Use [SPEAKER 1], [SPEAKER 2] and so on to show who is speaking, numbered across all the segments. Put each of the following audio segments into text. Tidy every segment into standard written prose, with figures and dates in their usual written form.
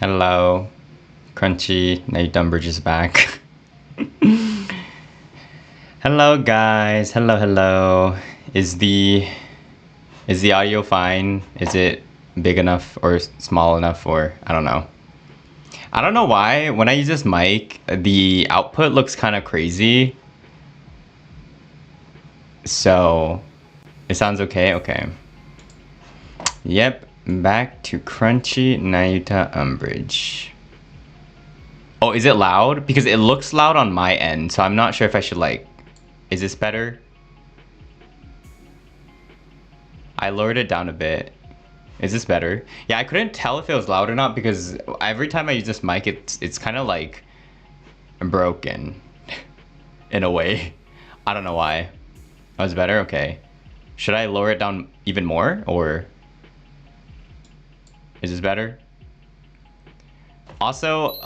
[SPEAKER 1] Hello, Crunchy. Nayuta Umbrage is back. Hello, guys. Hello. Is the audio fine? Is it big enough or small enough, or I don't know. I don't know why when I use this mic, the output looks kind of crazy. So it sounds okay. Okay. Yep. Back to Crunchy Nayuta Umbrage. Oh, is it loud? Because it looks loud on my end, so I'm not sure if I should like... Is this better? I lowered it down a bit. Is this better? Yeah, I couldn't tell if it was loud or not because every time I use this mic, it's kind of like broken in a way. I don't know why. That was better? Okay. Should I lower it down even more, or is this better? Also,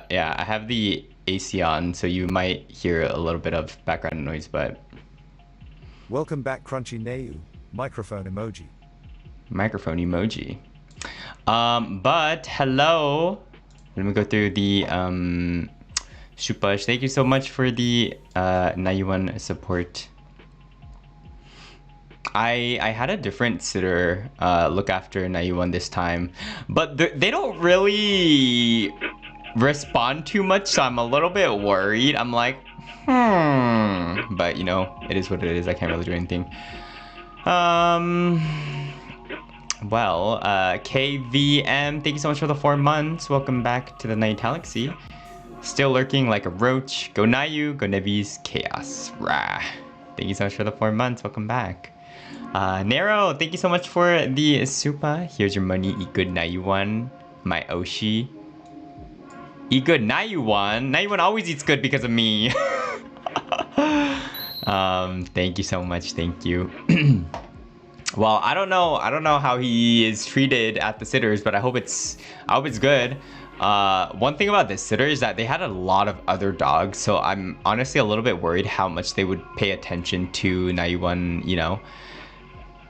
[SPEAKER 1] yeah, I have the AC on, so you might hear a little bit of background noise, but...
[SPEAKER 2] Welcome back, Crunchy Nayu. Microphone emoji.
[SPEAKER 1] Microphone emoji. But hello. Let me go through the Shupash. Thank you so much for the Nayuan support. I had a different sitter look after Nayuan this time, but they don't really respond too much, so I'm a little bit worried. I'm like, but you know, it is what it is. I can't really do anything. Well, KVM, thank you so much for the 4 months. Welcome back to the Nayutalaxy. Still lurking like a roach. Go Nayu, go Nevis, chaos. Rah. Thank you so much for the 4 months. Welcome back. Nero, thank you so much for the supa. Here's your money. Eat good Nayuan. My Oshi. Eat good Nayuan. Nayuan always eats good because of me. Thank you so much. Thank you. Well, I don't know how he is treated at the sitters, but I hope it's good. One thing about the sitter is that they had a lot of other dogs, so I'm honestly a little bit worried how much they would pay attention to Nayuan, you know.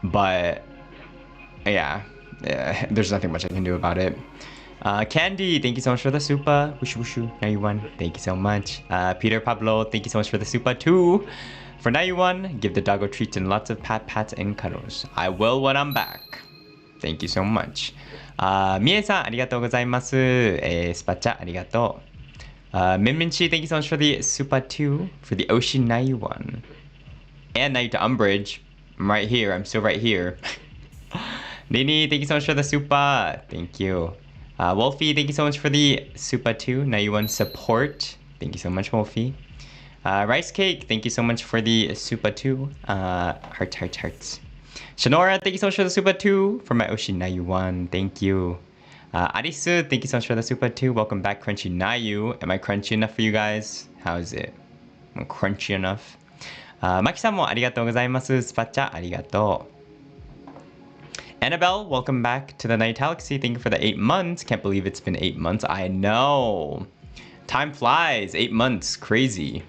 [SPEAKER 1] But yeah, there's nothing much I can do about it. Candy, thank you so much for the supa. Wushu wushu, Nayuan, thank you so much. Peter Pablo, thank you so much for the supa too. For Nayuan, give the doggo treats and lots of pats and cuddles. I will when I'm back. Thank you so much. Mie-san, arigatou gozaimasu. Spacha, arigatou. Minminchi, thank you so much for the supa too. For the Oshi Nayuan. And Nayuta Umbrage. I'm right here. I'm still right here. Nini, thank you so much for the supa. Thank you. Wolfie, thank you so much for the supa too. Nayuan support. Thank you so much, Wolfie. Rice Cake, thank you so much for the supa too. Hearts. Shanora, thank you so much for the supa too. For my Oshi Nayuan, thank you. Arisu, thank you so much for the supa too. Welcome back, Crunchy Nayu. Am I crunchy enough for you guys? How is it? I'm crunchy enough. Maki-san mo arigatou gozaimasu. Spacha, arigatou. Annabelle, welcome back to the Nayutalaxy. Thank you for the 8 months. Can't believe it's been 8 months. I know. Time flies. 8 months. Crazy.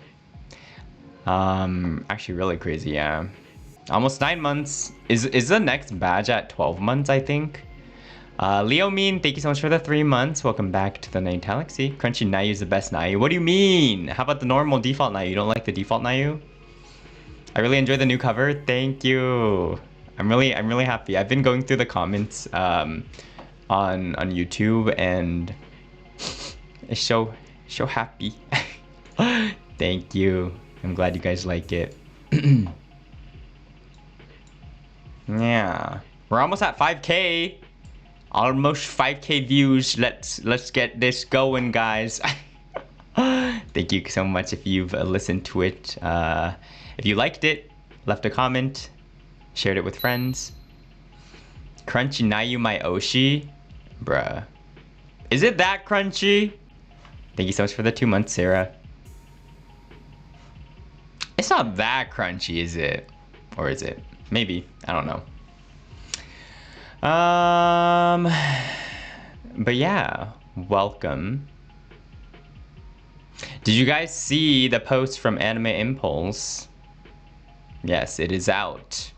[SPEAKER 1] Actually really crazy, yeah. Almost 9 months. Is the next badge at 12 months, I think? Leo Mean, thank you so much for the 3 months. Welcome back to the Nayutalaxy. Crunchy Nayu is the best Nayu. What do you mean? How about the normal default Nayu? You don't like the default Nayu? I really enjoyed the new cover. Thank you. I'm really happy. I've been going through the comments on YouTube, and it's so happy. Thank you. I'm glad you guys like it. Yeah, we're almost at 5K. Almost 5K views. Let's get this going, guys. Thank you so much if you've listened to it. If you liked it, left a comment, shared it with friends. Crunchy Nayu my Oshi, bruh. Is it that crunchy? Thank you so much for the 2 months, Sarah. It's not that crunchy, is it? Or is it? Maybe. I don't know. But yeah, welcome. Did you guys see the post from Anime Impulse? Yes, it is out.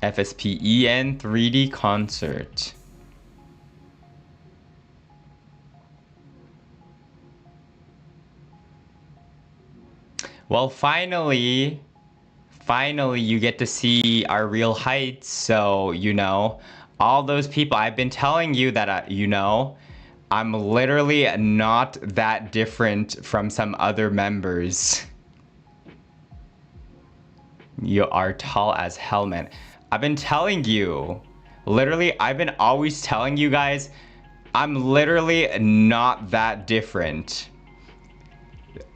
[SPEAKER 1] FSPEN 3D concert. Well, finally you get to see our real heights. So, all those people, I've been telling you that, I'm literally not that different from some other members. You are tall as hell, man. I've been telling you, literally, I've been always telling you guys, I'm literally not that different.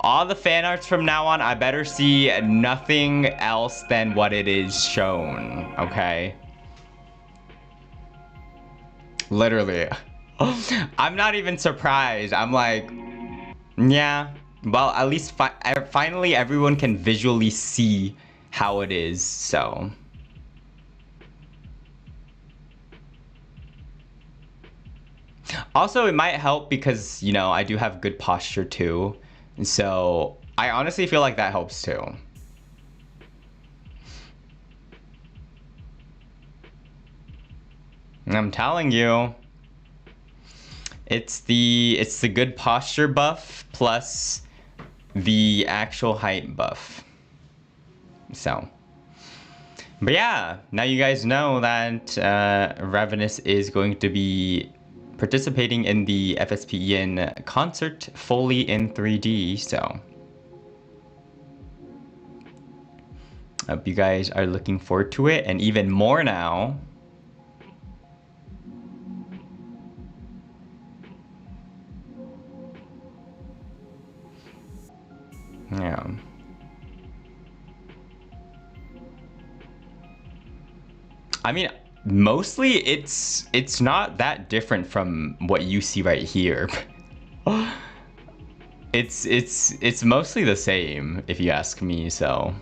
[SPEAKER 1] All the fan arts from now on, I better see nothing else than what it is shown, okay? Literally. I'm not even surprised. I'm like, yeah. Well, at least finally everyone can visually see how it is, so. Also, it might help because, I do have good posture too. So, I honestly feel like that helps too. I'm telling you. It's the good posture buff plus the actual height buff. So. But yeah, now you guys know that Ravanis is going to be participating in the FSPEN concert fully in 3D, so I hope you guys are looking forward to it, and even more now. Yeah. I mean, mostly it's not that different from what you see right here. It's mostly the same if you ask me, so.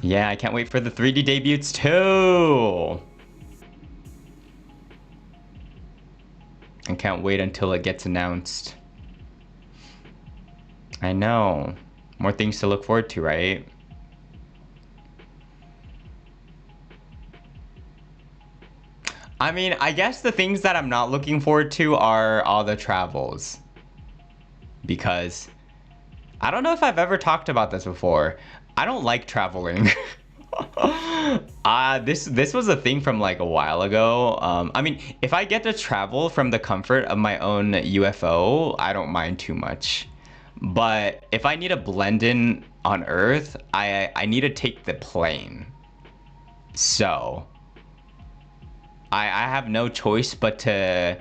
[SPEAKER 1] Yeah, I can't wait for the 3D debuts too. I can't wait until it gets announced. I know. More things to look forward to, right? I mean, I guess the things that I'm not looking forward to are all the travels. Because I don't know if I've ever talked about this before. I don't like traveling. This was a thing from like a while ago. I mean, if I get to travel from the comfort of my own UFO, I don't mind too much. But if I need to blend in on Earth, I need to take the plane. So I have no choice but to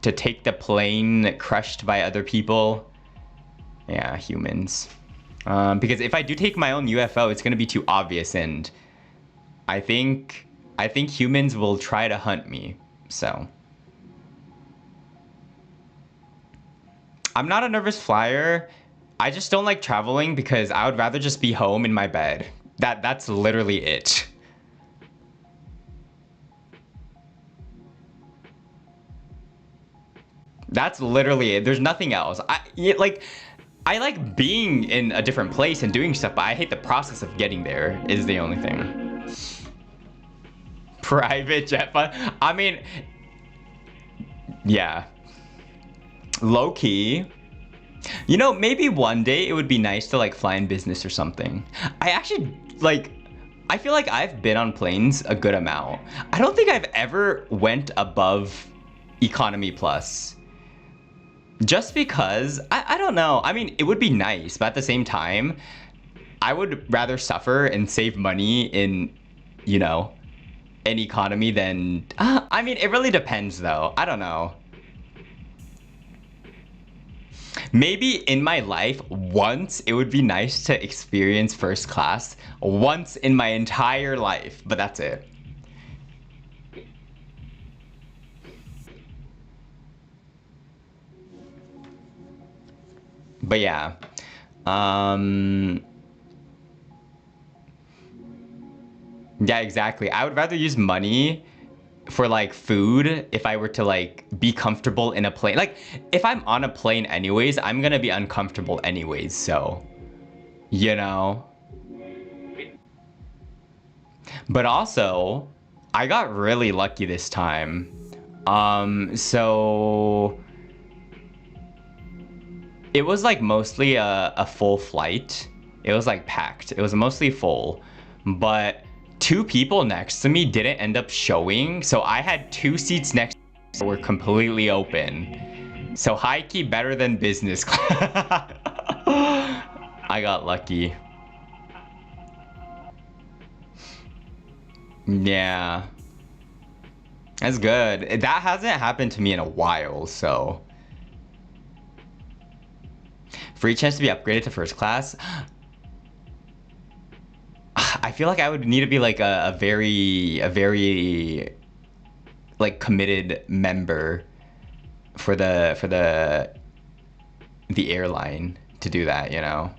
[SPEAKER 1] take the plane crushed by other people. Yeah, humans. Because if I do take my own UFO, it's gonna be too obvious, and I think humans will try to hunt me. So I'm not a nervous flyer. I just don't like traveling because I would rather just be home in my bed. That's literally it. That's literally it. There's nothing else. I like being in a different place and doing stuff, but I hate the process of getting there is the only thing. Private jet fun. I mean, yeah. Low key. Maybe one day it would be nice to like fly in business or something. I feel like I've been on planes a good amount. I don't think I've ever went above economy plus. Just because, I don't know. I mean, it would be nice, but at the same time, I would rather suffer and save money in, an economy than, I mean, it really depends though. I don't know. Maybe in my life, once it would be nice to experience first class once in my entire life, but that's it. But yeah. Yeah, exactly. I would rather use money for like food if I were to like be comfortable in a plane. Like if I'm on a plane anyways, I'm gonna be uncomfortable anyways, so you know? But also, I got really lucky this time. So it was like mostly a full flight. It was like packed. It was mostly full, but two people next to me didn't end up showing. So I had two seats next that were completely open. So high key better than business class. I got lucky. Yeah. That's good. That hasn't happened to me in a while, so. Free chance to be upgraded to first class? I feel like I would need to be like a very like committed member for the airline to do that, you know.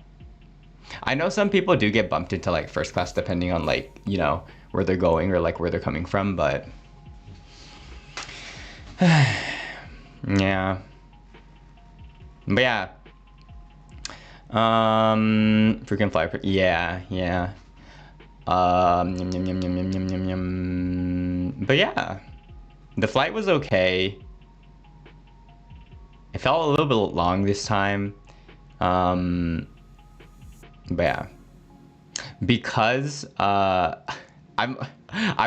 [SPEAKER 1] I know some people do get bumped into like first class depending on like, you know, where they're going or like where they're coming from, but yeah. But yeah. Freaking fly. Yeah, yeah. Yum, yum, yum, yum, yum, yum, yum, yum. But yeah, the flight was okay. It felt a little bit long this time. But yeah, because I've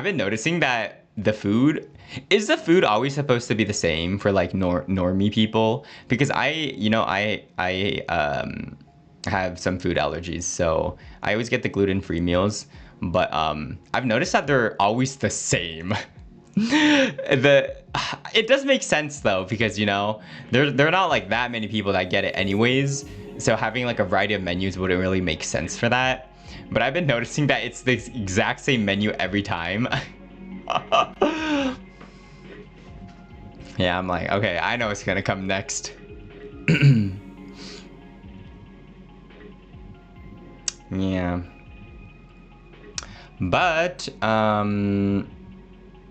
[SPEAKER 1] been noticing that the food always supposed to be the same for like normie people? Because I have some food allergies, so I always get the gluten-free meals. But I've noticed that they're always the same. the It does make sense though, because you know there are not like that many people that get it anyways, so having like a variety of menus wouldn't really make sense for that. But I've been noticing that it's the exact same menu every time. Yeah, I'm like, okay, I know what's gonna come next. Yeah, but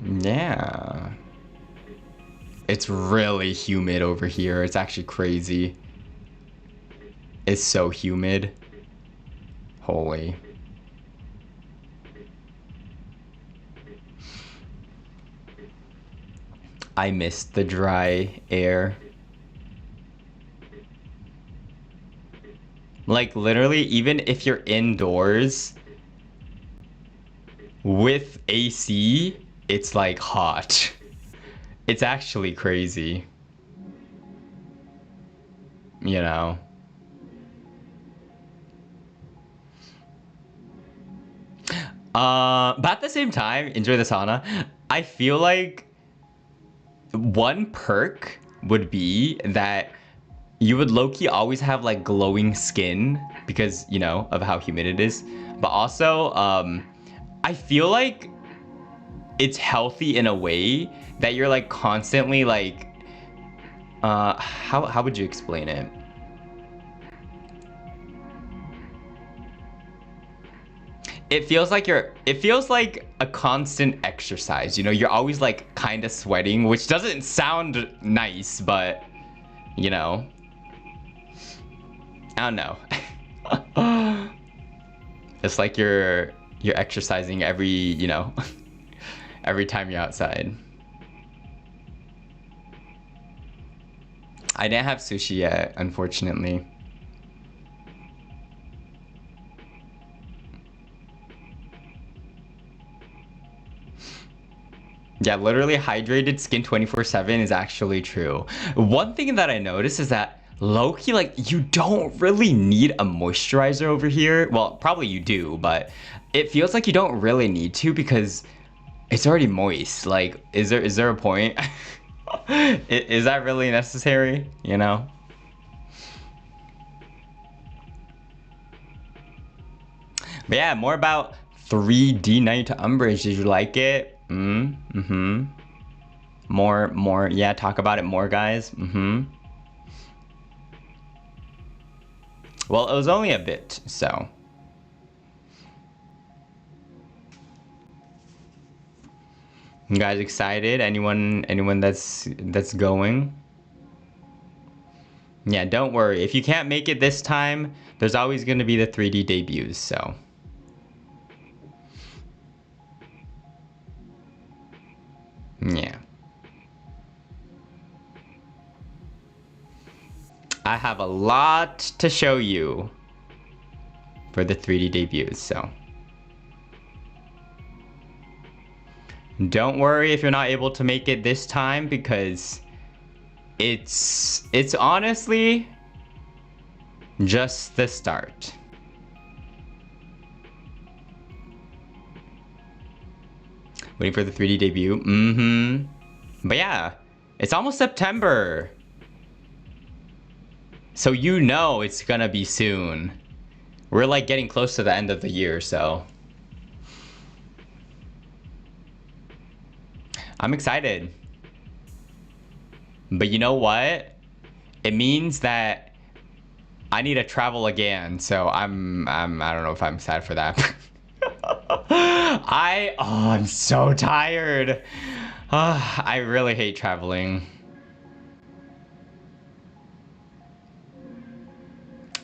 [SPEAKER 1] yeah, it's really humid over here. It's actually crazy. It's so humid. Holy. I miss the dry air. Like literally, even if you're indoors with AC, it's like hot. It's actually crazy. You know? But at the same time, enjoy the sauna. I feel like one perk would be that you would low-key always have like glowing skin because, you know, of how humid it is. But also, I feel like it's healthy in a way that you're like constantly like, how would you explain it? It feels like a constant exercise, you know, you're always like kind of sweating, which doesn't sound nice, but you know, I don't know. It's like you're exercising every, you know, every time you're outside. I didn't have sushi yet, unfortunately. Yeah, literally hydrated skin 24/7 is actually true. One thing that I noticed is that low-key, like, you don't really need a moisturizer over here. Well, probably you do, but it feels like you don't really need to because it's already moist. Like, is there a point? Is that really necessary? You know? But yeah, more about 3D Nayuta Umbrage. Did you like it? Mm-hmm. More, yeah, talk about it more, guys. Well, it was only a bit, so. You guys excited? Anyone that's going? Yeah, don't worry. If you can't make it this time, there's always going to be the 3D debuts, so. Yeah. I have a lot to show you for the 3D debuts, so. Don't worry if you're not able to make it this time, because it's honestly just the start. Waiting for the 3D debut. But yeah, it's almost September. So you know it's gonna be soon. We're like getting close to the end of the year, so. I'm excited. But you know what? It means that I need to travel again, so I don't know if I'm sad for that. I'm so tired. I really hate traveling.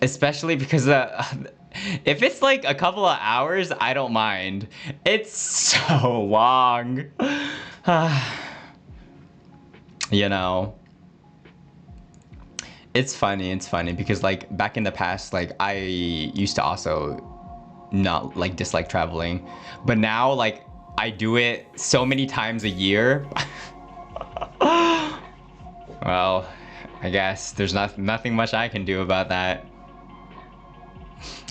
[SPEAKER 1] Especially because if it's like a couple of hours, I don't mind. It's so long. You know. It's funny because like back in the past, like I used to also not like dislike traveling, but now like I do it so many times a year. Well, I guess there's nothing much I can do about that.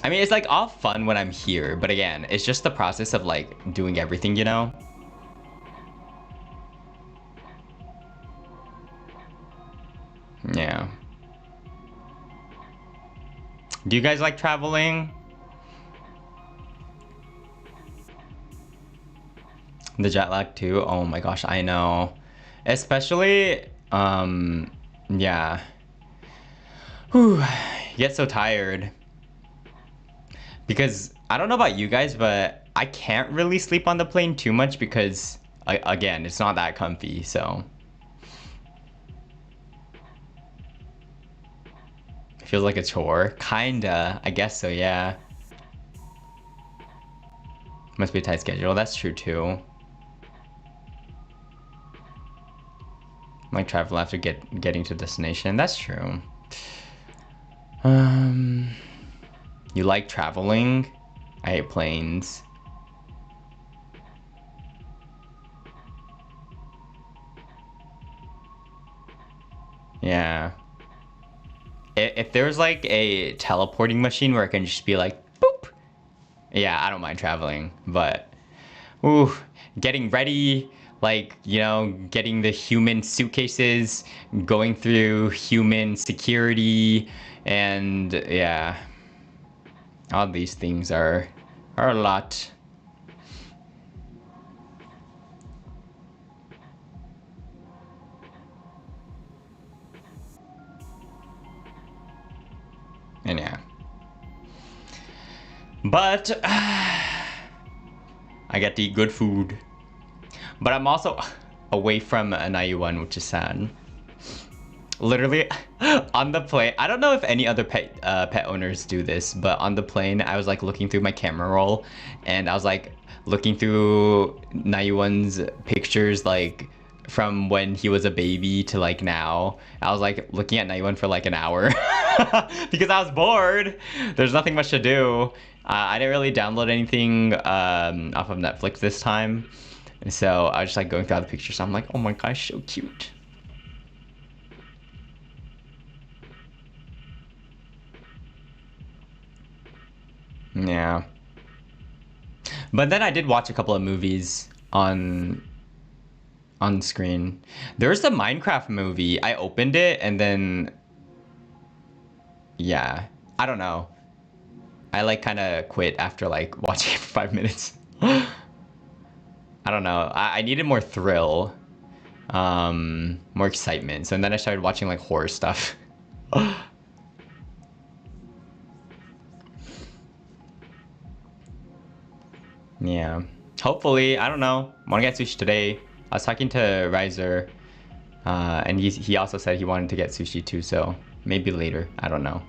[SPEAKER 1] I mean, it's like all fun when I'm here, but again, it's just the process of like doing everything, you know? Yeah. Do you guys like traveling? The jet lag too? Oh my gosh, I know. Especially, yeah. Whew, you get so tired. Because, I don't know about you guys, but I can't really sleep on the plane too much because, again, it's not that comfy, so. It feels like a chore. Kinda. I guess so, yeah. Must be a tight schedule. That's true too. Like travel after getting to destination. That's true. You like traveling? I hate planes. Yeah. If there's like a teleporting machine where I can just be like, boop. Yeah, I don't mind traveling, but ooh, getting ready, like, you know, getting the human suitcases, going through human security, and yeah, all these things are a lot. And yeah. But I get to eat good food. But I'm also away from Nayuan, which is sad. Literally, on the plane, I don't know if any other pet owners do this, but on the plane, I was like looking through my camera roll, and I was like looking through Nayuan's pictures, like from when he was a baby to like now. I was like looking at Nayuan for like an hour because I was bored. There's nothing much to do. I didn't really download anything off of Netflix this time. And so I was just like going through all the pictures. So I'm like, oh my gosh, so cute. Yeah. But then I did watch a couple of movies on screen. There's the Minecraft movie. I opened it and then yeah, I don't know. I like kind of quit after like watching it for 5 minutes. I don't know. I needed more thrill, more excitement. So and then I started watching like horror stuff. Yeah. Hopefully, I don't know. Want to get sushi today. I was talking to Riser, and he also said he wanted to get sushi too. So Maybe later. I don't know.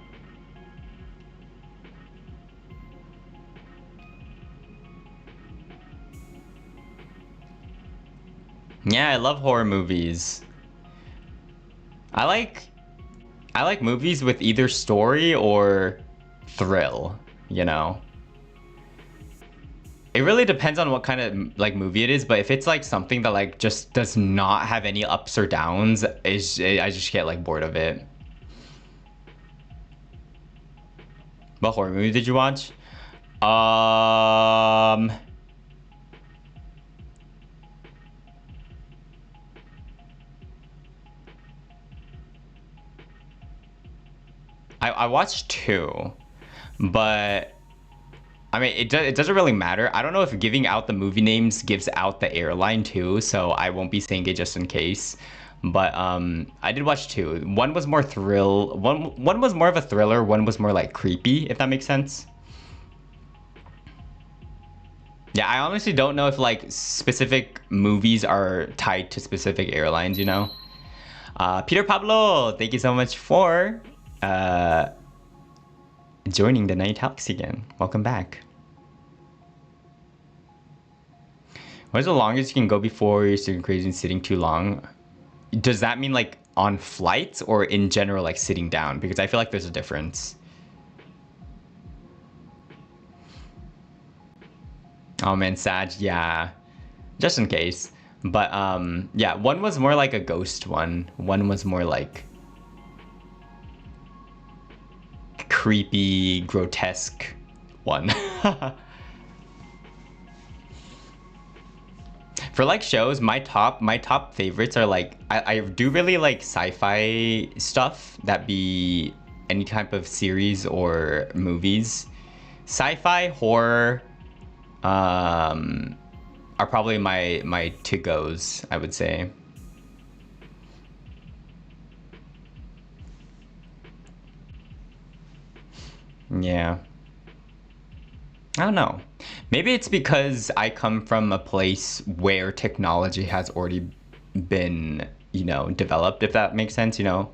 [SPEAKER 1] Yeah, I love horror movies. I like movies with either story or thrill, you know. It really depends on what kind of like movie it is, but if it's like something that like just does not have any ups or downs, I just get like bored of it. What horror movie did you watch? I watched two, but I mean, it doesn't really matter. I don't know if giving out the movie names gives out the airline too, so I won't be saying it just in case. But I did watch two. One was more thrill. One was more of a thriller. One was more like creepy, if that makes sense. Yeah, I honestly don't know if like specific movies are tied to specific airlines, you know? Peter Pablo, thank you so much for joining the Nayutalaxy again. Welcome back. What is the longest you can go before you're sitting crazy and sitting too long? Does that mean like on flights or in general like sitting down? Because I feel like there's a difference. Oh man, Sag, yeah. Just in case. But yeah, one was more like a ghost one. One was more like creepy, grotesque one. For like shows, my top favorites are like I do really like sci-fi stuff, that be any type of series or movies. Sci-fi, horror, are probably my to-goes, I would say. Yeah. I don't know. Maybe it's because I come from a place where technology has already been, you know, developed, if that makes sense, you know.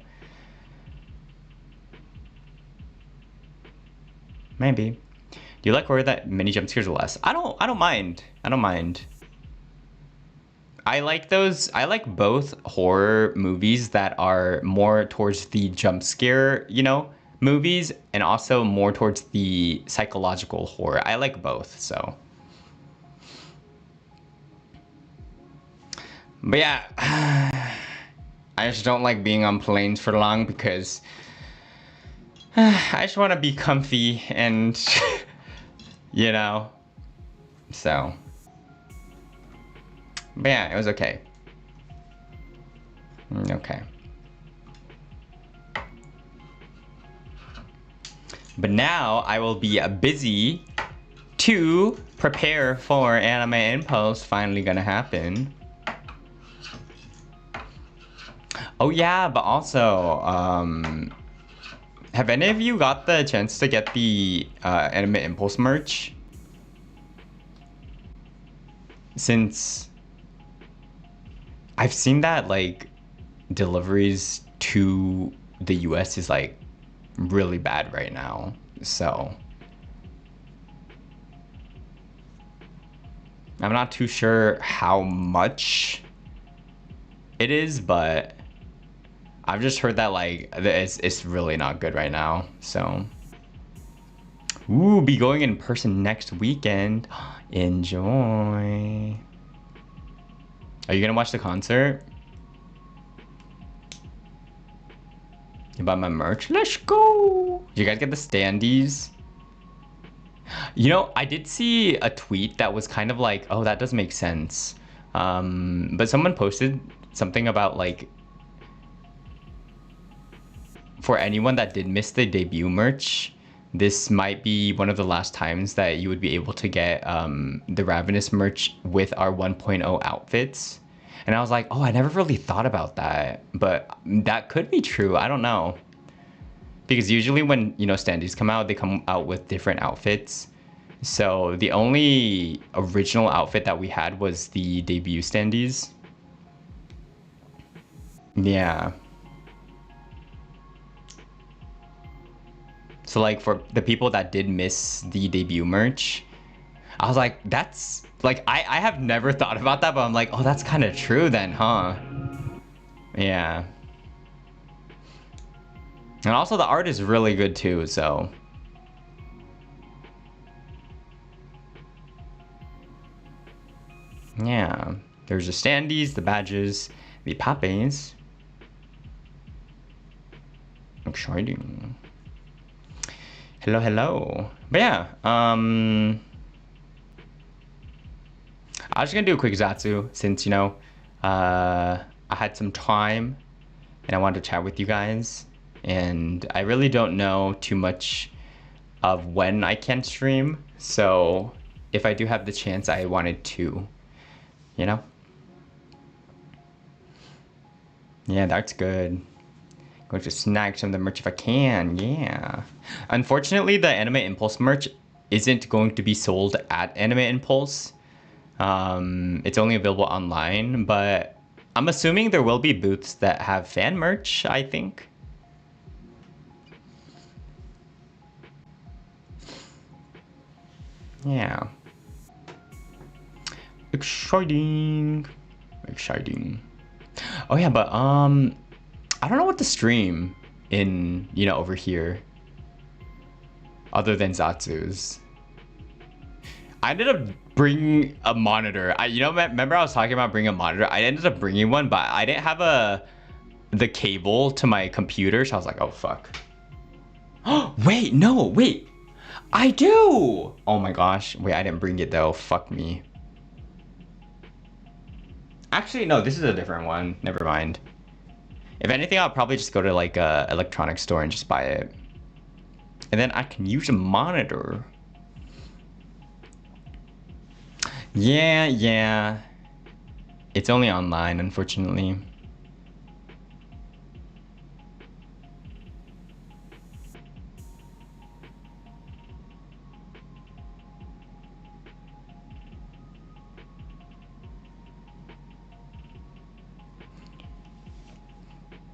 [SPEAKER 1] Maybe. Do you like horror that many jump scares or less? I don't mind. I don't mind. I like those. I like both horror movies that are more towards the jump scare, you know, movies, and also more towards the psychological horror. I like both, so. But yeah, I just don't like being on planes for long because I just want to be comfy and, you know, so. But yeah, it was okay. Okay. But now I will be busy to prepare for Anime Impulse finally gonna happen. Oh yeah, but also, have any of you got the chance to get the Anime Impulse merch? Since I've seen that like deliveries to the US is like really bad right now, so I'm not too sure how much it is, but I've just heard that like it's really not good right now, so. Ooh, be going in person next weekend. Enjoy. Are you gonna watch the concert? You bought my merch? Let's go! Did you guys get the standees? You know, I did see a tweet that was kind of like, oh, that does make sense. But someone posted something about like, for anyone that did miss the debut merch, this might be one of the last times that you would be able to get the Ravanis merch with our 1.0 outfits. And I was like, oh, I never really thought about that. But that could be true. I don't know. Because usually when, you know, standees come out, they come out with different outfits. So the only original outfit that we had was the debut standees. Yeah. So like for the people that did miss the debut merch, I was like, that's like I have never thought about that, but I'm like, oh, that's kind of true then, huh? Yeah. And also the art is really good too, so. Yeah. There's the standees, the badges, the papes. Exciting. Hello, hello. But yeah, I was just gonna do a quick Zatsu since, you know, I had some time and I wanted to chat with you guys. And I really don't know too much of when I can stream. So if I do have the chance, I wanted to, you know? Yeah, that's good. Going to snag some of the merch if I can, yeah. Unfortunately, the Anime Impulse merch isn't going to be sold at Anime Impulse. It's only available online, but I'm assuming there will be booths that have fan merch, I think. Yeah. Exciting. Exciting. Oh yeah, but I don't know what to stream in, you know, over here. Other than Zatsu's. I ended up bringing a monitor. You know, remember I was talking about bringing a monitor? I ended up bringing one, but I didn't have the cable to my computer, so I was like, oh fuck. Wait, no, wait. I do! Oh my gosh. Wait, I didn't bring it though. Fuck me. Actually, no, this is a different one. Never mind. If anything, I'll probably just go to like a electronics store and just buy it. And then I can use a monitor. Yeah, yeah. It's only online, unfortunately.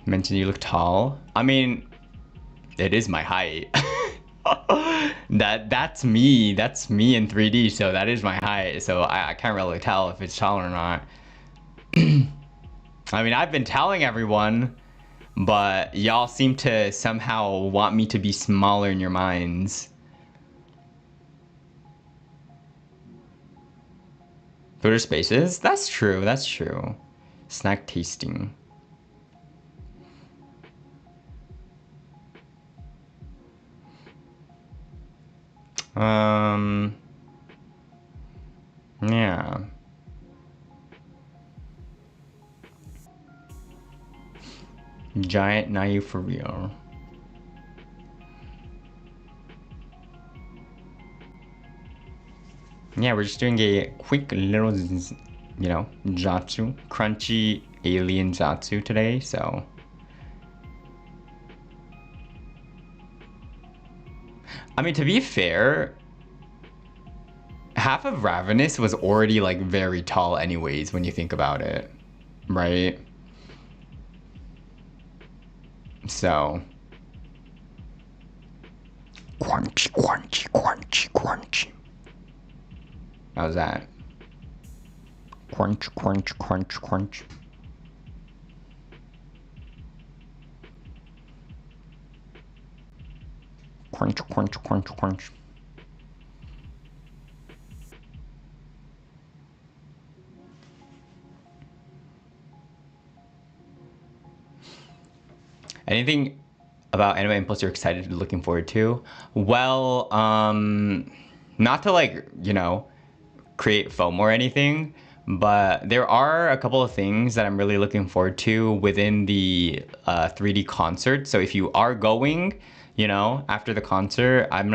[SPEAKER 1] Mention you look tall. I mean, it is my height. That's me. That's me in 3D. So that is my height. So I can't really tell if it's tall or not. I mean, I've been telling everyone, but y'all seem to somehow want me to be smaller in your minds. Twitter Spaces? That's true. That's true. Snack tasting. Yeah. Giant Nayu for real. Yeah, we're just doing a quick little, you know, Zatsu, crunchy alien Zatsu today, so. I mean, to be fair, half of Ravanis was already like very tall anyways when you think about it, right? So. Crunchy, crunchy, crunchy, crunchy. How's that? Crunch, crunch, crunch, crunch. Crunch, crunch, crunch, crunch. Anything about Anime Impulse you're excited, looking forward to? Well, not to like, you know, create FOMO or anything, but there are a couple of things that I'm really looking forward to within the 3D concert. So if you are going, you know, after the concert, I mean,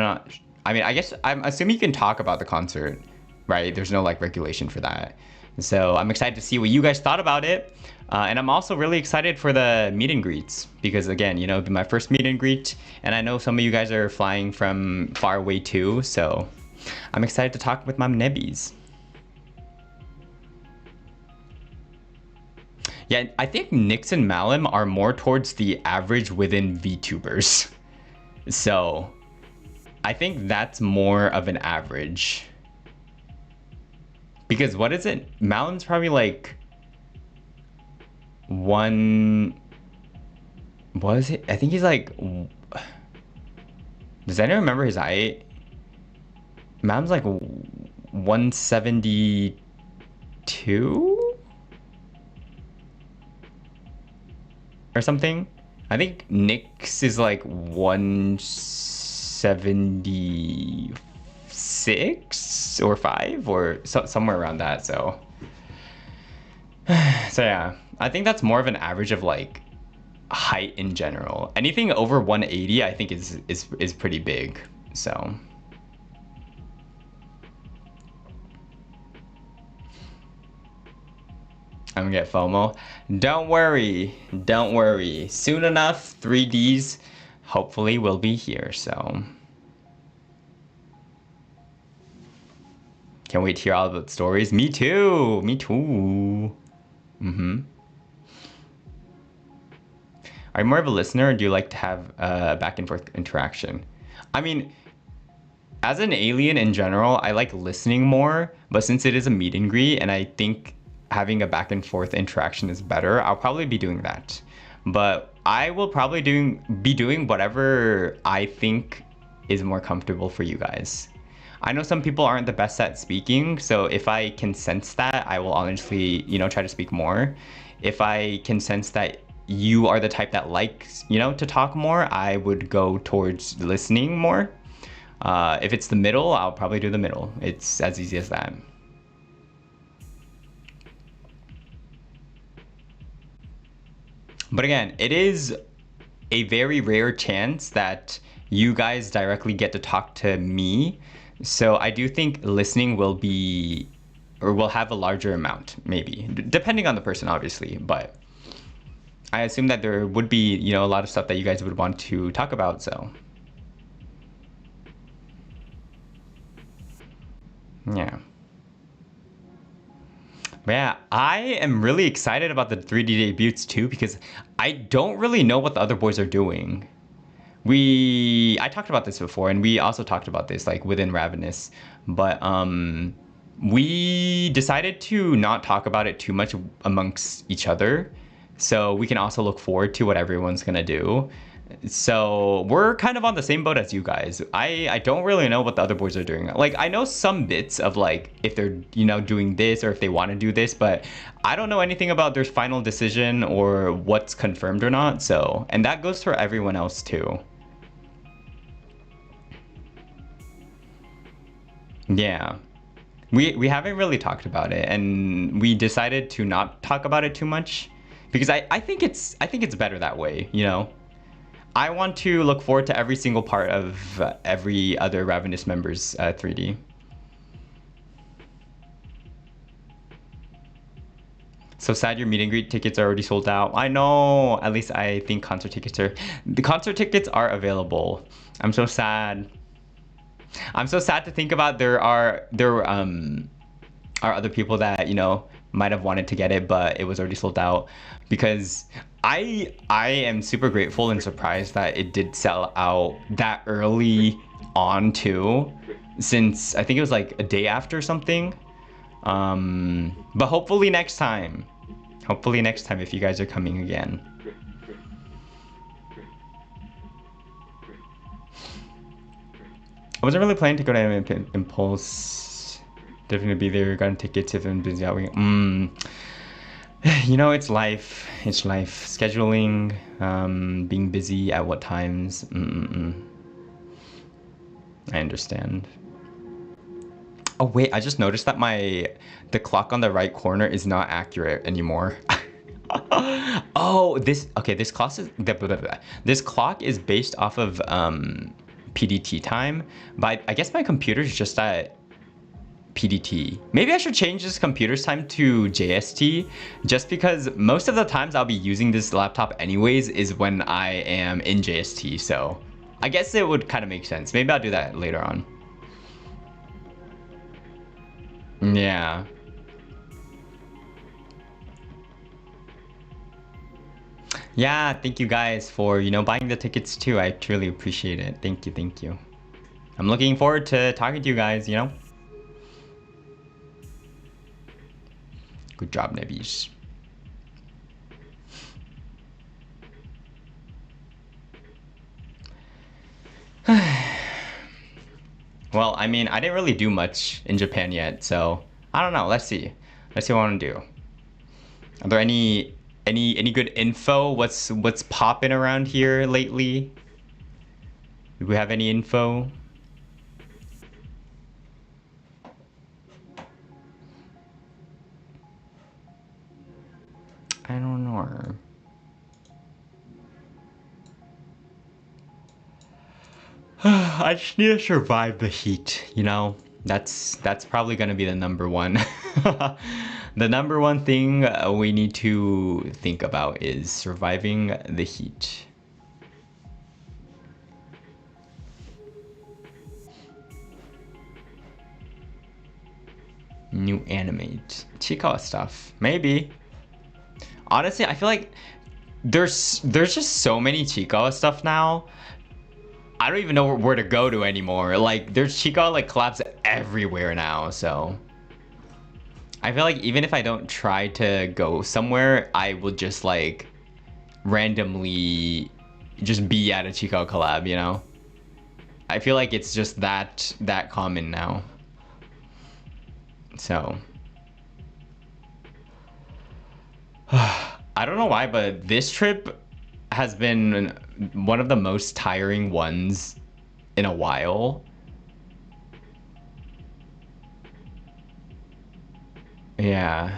[SPEAKER 1] I guess I'm assuming you can talk about the concert, right? There's no like regulation for that. So I'm excited to see what you guys thought about it. And I'm also really excited for the meet and greets because again, you know, it'll be my first meet and greet. And I know some of you guys are flying from far away too. So I'm excited to talk with my nebbies. Yeah, I think Nyx and Malum are more towards the average within VTubers. So I think that's more of an average. Because what is it? Mountain's probably like one. What is it? I think he's like. Does anyone remember his height? Mountain's like 172 or something. I think Nick's is like 176 or 5 or somewhere around that. So yeah, I think that's more of an average of like height in general. Anything over 180 I think is pretty big. So I'm gonna get FOMO. Don't worry, don't worry. Soon enough, 3Ds hopefully will be here. So can't wait to hear all about the stories. Me too. Me too. Are you more of a listener, or do you like to have back and forth interaction? I mean, as an alien in general, I like listening more, but since it is a meet and greet and I think having a back and forth interaction is better, I'll probably be doing that. But I will probably be doing whatever I think is more comfortable for you guys. I know some people aren't the best at speaking, so if I can sense that, I will honestly, try to speak more. If I can sense that you are the type that likes, to talk more, I would go towards listening more. If it's the middle, I'll probably do the middle. It's as easy as that. But again, it is a very rare chance that you guys directly get to talk to me. So I do think listening will be, or will have a larger amount, maybe, depending on the person, obviously. But I assume that there would be, a lot of stuff that you guys would want to talk about, so. Yeah. But yeah, I am really excited about the 3D debuts too, because I don't really know what the other boys are doing. I talked about this before, and we also talked about this like within Ravenous, but we decided to not talk about it too much amongst each other, so we can also look forward to what everyone's gonna do. So we're kind of on the same boat as you guys. I don't really know what the other boys are doing. Like, I know some bits of like if they're doing this or if they want to do this, but I don't know anything about their final decision or what's confirmed or not. So, and that goes for everyone else too. Yeah. We haven't really talked about it, and we decided to not talk about it too much because I think it's better that way, I want to look forward to every single part of every other Ravenous member's 3D. So sad your meet and greet tickets are already sold out. I know, at least I think the concert tickets are available. I'm so sad. I'm so sad to think about there are other people that, might have wanted to get it, but it was already sold out, because I am super grateful and surprised that it did sell out that early on too, since I think it was like a day after something. But hopefully next time if you guys are coming again. I wasn't really planning to go to Impulse. Definitely be there. Got tickets if I'm busy out. It's life. It's life. Scheduling, being busy at what times. I understand. Oh wait, I just noticed that the clock on the right corner is not accurate anymore. Oh, this clock is based off of PDT time, but I guess my computer's just at PDT. Maybe I should change this computer's time to JST, just because most of the times I'll be using this laptop anyways is when I am in JST, so I guess it would kind of make sense. Maybe I'll do that later on. Yeah. Yeah, thank you guys for, buying the tickets too. I truly appreciate it. Thank you, thank you. I'm looking forward to talking to you guys, you know? Good job, Nebbies. Well, I mean, I didn't really do much in Japan yet, so I don't know. Let's see. Let's see what I want to do. Are there any good info? What's popping around here lately? Do we have any info? I don't know. I just need to survive the heat, you know? That's probably gonna be the number one. The number one thing we need to think about is surviving the heat. New animate. Chiikawa stuff. Maybe. Honestly, I feel like there's just so many Chiikawa stuff now. I don't even know where to go to anymore. Like, there's Chiikawa like collabs everywhere now, so I feel like even if I don't try to go somewhere, I will just like randomly just be at a Chiikawa collab, you know? I feel like it's just that common now. So I don't know why, but this trip has been one of the most tiring ones in a while. Yeah.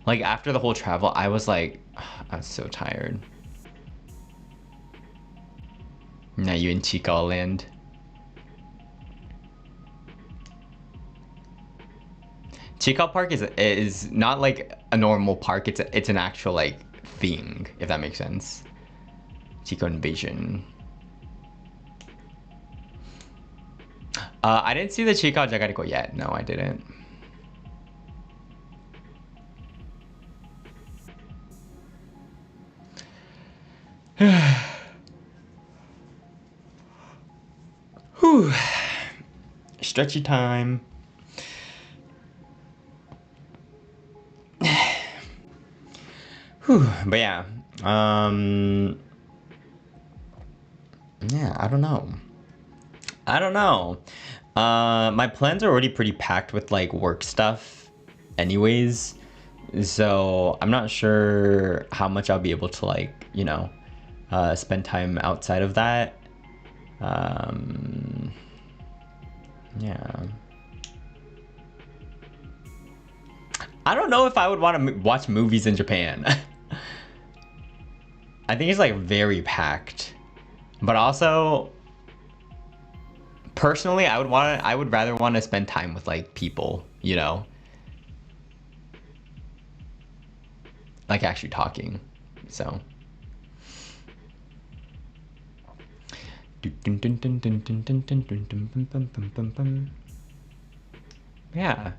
[SPEAKER 1] Like after the whole travel, I was like, I was so tired. Now you in Chiikawa land. Chiikawa Park is not like a normal park. It's an actual like thing, if that makes sense. Chiikawa Invasion. I didn't see the Chiikawa Jagariko yet. No, I didn't. Whew. Stretchy time. Whew. But yeah. Yeah, I don't know. My plans are already pretty packed with like work stuff anyways. So I'm not sure how much I'll be able to like, you know, spend time outside of that. Yeah. I don't know if I would want to watch movies in Japan. I think it's like very packed. But also personally, I would rather want to spend time with like people, you know? Like actually talking. So yeah.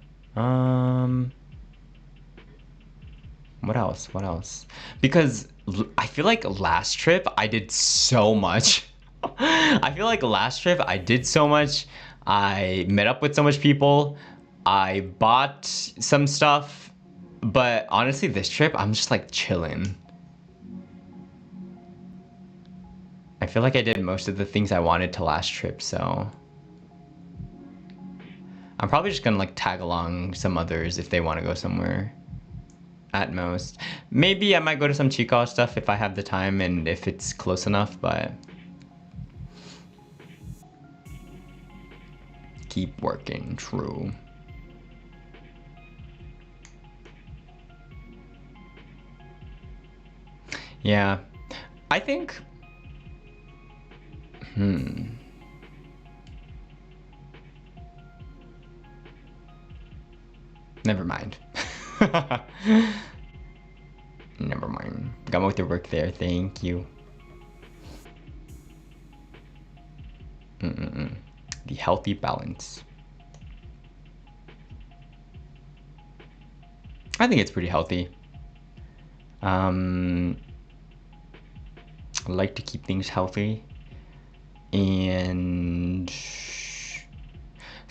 [SPEAKER 1] What else? Because I feel like last trip I did so much. I feel like last trip I did so much. I met up with so much people. I bought some stuff. But honestly, this trip I'm just like chilling. I feel like I did most of the things I wanted to last trip, so I'm probably just gonna like tag along some others if they want to go somewhere. At most. Maybe I might go to some Chiikawa stuff if I have the time and if it's close enough, but keep working, true. Yeah. I think never mind. Never mind. Got with your work there. Thank you. The healthy balance. I think it's pretty healthy. I like to keep things healthy. And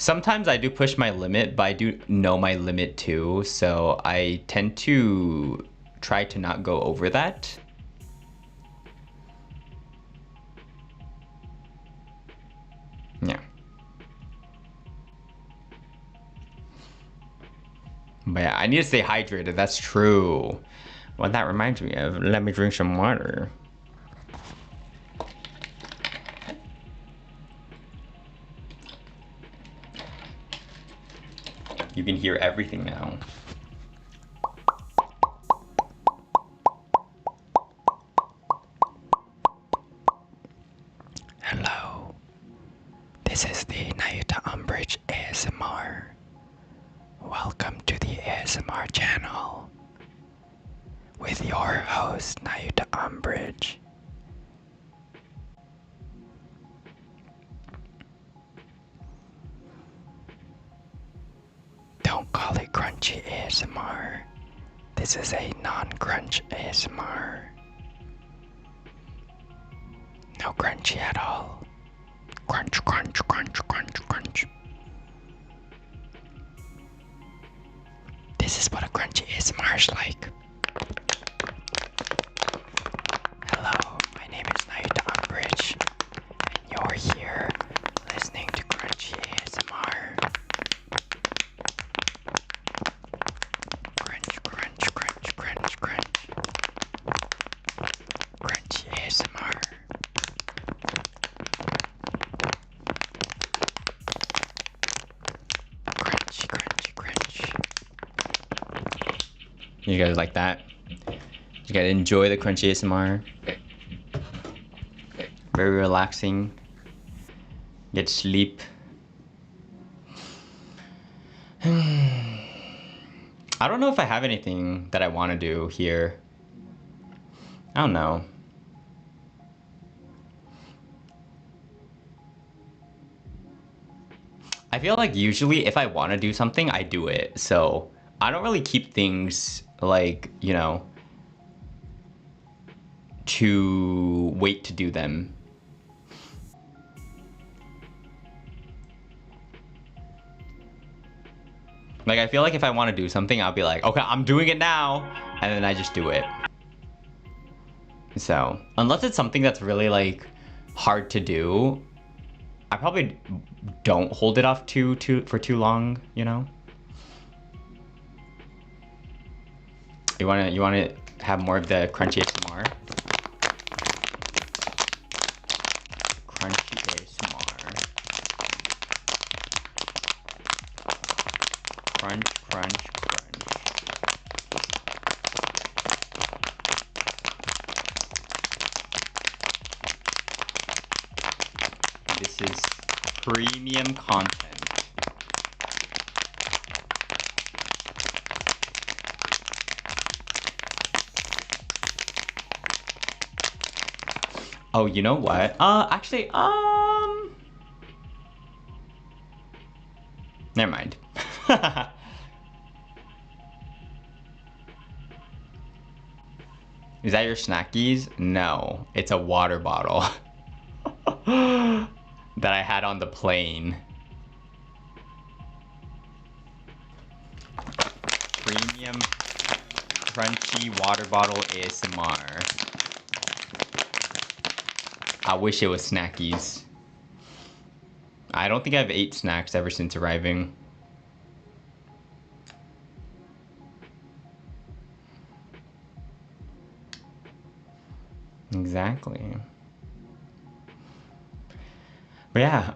[SPEAKER 1] Sometimes I do push my limit, but I do know my limit too, so I tend to try to not go over that. Yeah. But yeah, I need to stay hydrated, that's true. Well, that reminds me of, let me drink some water. You can hear everything now. Hello, this is the Nayuta Umbrage ASMR. Welcome to the ASMR channel with your host Nayuta Umbrage. Don't call it crunchy ASMR. This is a non-crunch ASMR. No crunchy at all. Crunch, crunch, crunch, crunch, crunch. This is what a crunchy ASMR is like. Hello, my name is Nayuta Umbrage, and you're here listening to crunchy ASMR. Crunch, crunch, crunch, crunch, crunch. Crunchy ASMR. Crunchy, crunchy, crunch. You guys like that? You gotta enjoy the crunchy ASMR. Very relaxing. Get sleep. I don't know if I have anything that I want to do here. I don't know. I feel like usually if I want to do something, I do it. So I don't really keep things like, you know, to wait to do them. Like, I feel like if I want to do something, I'll be like, okay, I'm doing it now. And then I just do it. So, unless it's something that's really, like, hard to do, I probably don't hold it off for too long, you know? You wanna have more of the crunchy ASMR? Crunchy ASMR. Crunch, crunch, crunch. This is premium content. Oh, you know what? Actually, never mind. Is that your snackies? No, it's a water bottle that I had on the plane. Premium crunchy water bottle ASMR. I wish it was snackies. I don't think I've ate snacks ever since arriving. Exactly. But yeah,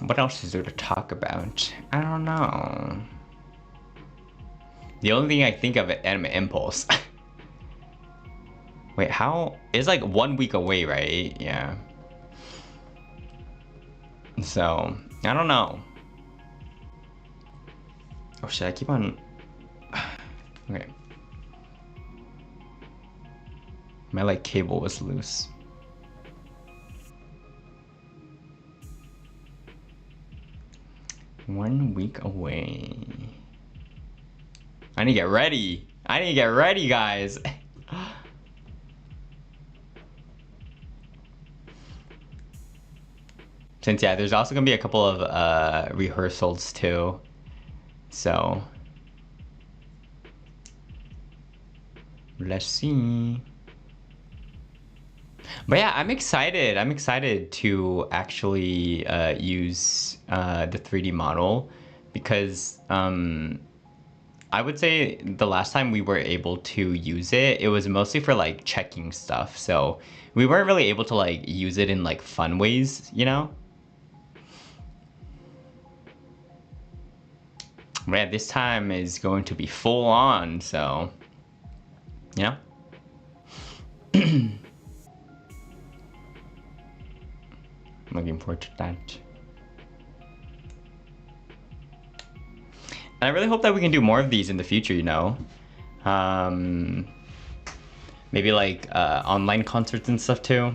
[SPEAKER 1] what else is there to talk about? I don't know. The only thing I think of is Anime Impulse. Wait, how? It's like 1 week away, right? Yeah. So, I don't know. Oh shit, I keep on... Okay. My like cable was loose. One week away. I need to get ready. I need to get ready, guys. Since yeah, there's also gonna be a couple of rehearsals too. So let's see. But yeah, I'm excited. I'm excited to actually use the 3D model because I would say the last time we were able to use it, it was mostly for like checking stuff. So we weren't really able to like use it in like fun ways, you know? Man, this time is going to be full on, so you know? Looking forward to that. And I really hope that we can do more of these in the future, you know? Maybe like online concerts and stuff too.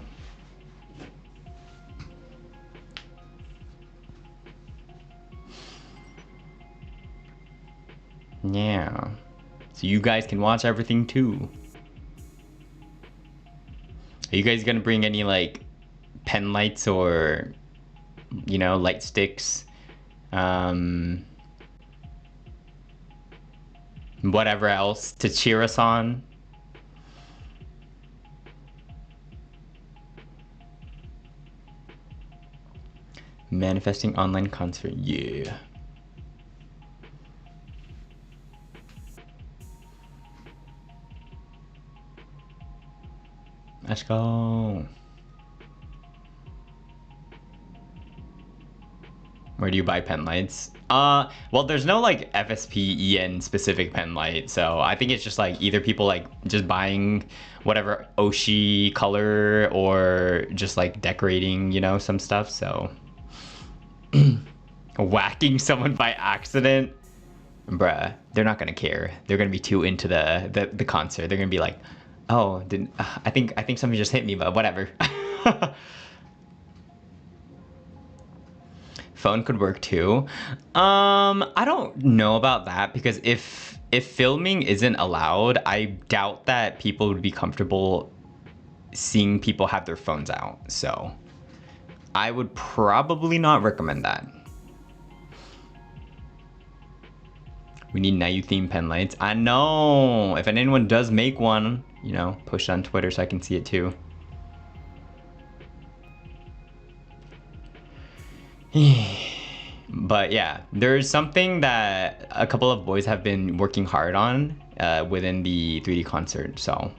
[SPEAKER 1] Yeah. So you guys can watch everything too. Are you guys gonna bring any like pen lights or, you know, light sticks? Whatever else to cheer us on? Manifesting online concert, yeah. Let's go. Where do you buy pen lights? Well, there's no like FSP-EN specific pen light, so I think it's just like either people like just buying whatever Oshi color or just like decorating, you know, some stuff. So whacking someone by accident, bruh, they're not gonna care. They're gonna be too into the concert. They're gonna be like, oh, didn't I think somebody just hit me, but whatever. Phone could work too. I don't know about that because if filming isn't allowed, I doubt that people would be comfortable seeing people have their phones out. So I would probably not recommend that. We need Nayu theme pen lights. I know. If anyone does make one, you know, push it on Twitter so I can see it too. But yeah, there's something that a couple of boys have been working hard on within the 3D concert. So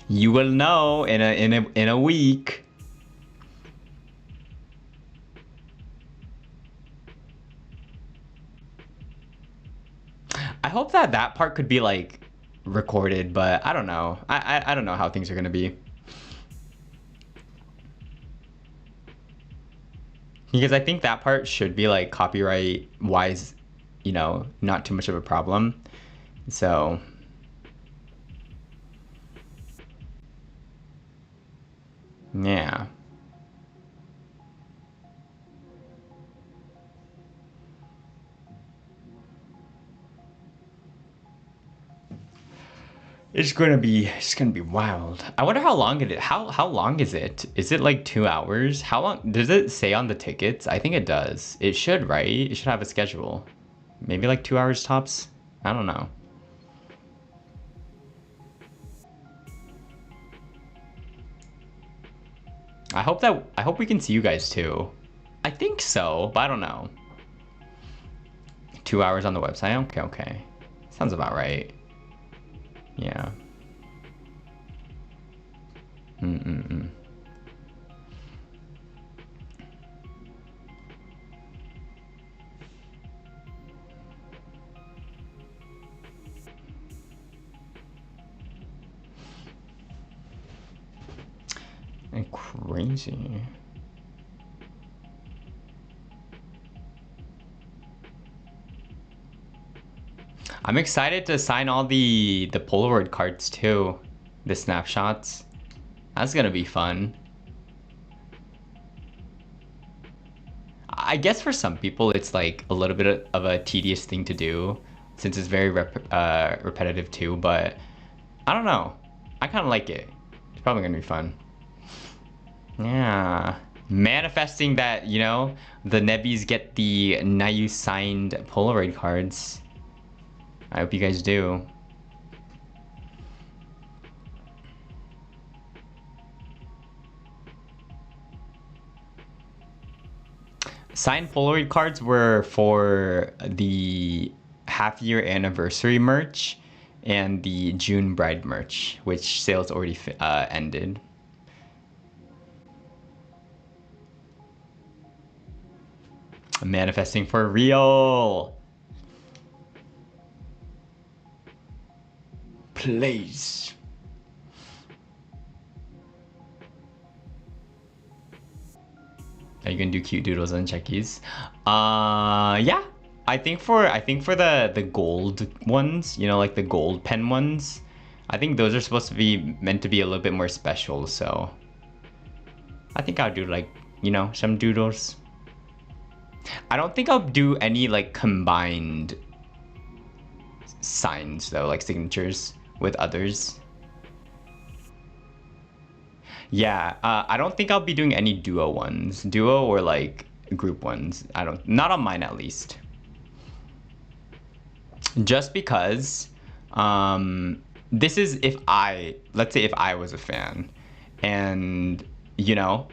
[SPEAKER 1] you will know in a week. I hope that that part could be like recorded, but I don't know. I don't know how things are gonna be. Because I think that part should be like copyright wise, you know, not too much of a problem. So yeah. It's gonna be wild. I wonder how long it is. How long is it? Is it like 2 hours? How long does it say on the tickets? I think it does. It should, right? It should have a schedule. Maybe like 2 hours tops. I don't know. I hope we can see you guys too. I think so, but I don't know. 2 hours on the website? Okay, okay. Sounds about right. Yeah. Mm-mm-mm. And crazy. I'm excited to sign all the Polaroid cards too. The snapshots. That's gonna be fun. I guess for some people it's like a little bit of a tedious thing to do since it's very repetitive too, but I don't know. I kind of like it. It's probably gonna be fun. Yeah. Manifesting that, you know, the Nebbies get the Nayu signed Polaroid cards. I hope you guys do. Signed Polaroid cards were for the half-year anniversary merch and the June Bride merch, which sales already ended. Manifesting for real. Please. Are you gonna do cute doodles and checkies? Yeah. I think for the gold ones, you know, like the gold pen ones, I think those are supposed to be meant to be a little bit more special, so I think I'll do like, you know, some doodles. I don't think I'll do any like combined signs though, like signatures with others. Yeah, I don't think I'll be doing any duo ones, duo or like group ones. Not on mine at least. Just because, this is let's say if I was a fan, and you know,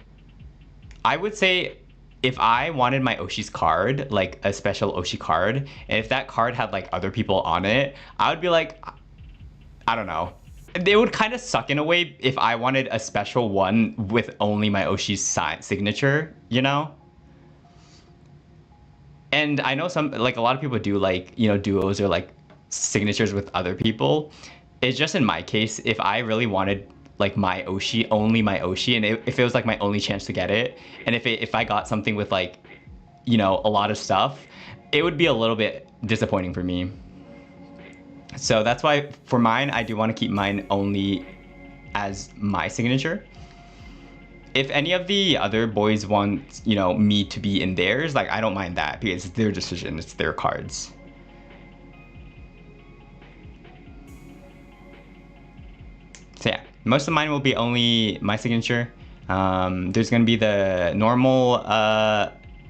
[SPEAKER 1] I would say if I wanted my Oshi's card, like a special Oshi card, and if that card had like other people on it, I would be like, I don't know. It would kind of suck in a way if I wanted a special one with only my Oshi's signature, you know? And I know like a lot of people do like, you know, duos or like signatures with other people. It's just in my case, if I really wanted like my Oshi, only my Oshi, and if it was like my only chance to get it, and if I got something with like, you know, a lot of stuff, it would be a little bit disappointing for me. So that's why for mine, I do want to keep mine only as my signature. If any of the other boys want, you know, me to be in theirs, like I don't mind that because it's their decision, it's their cards. So yeah, most of mine will be only my signature. There's gonna be the normal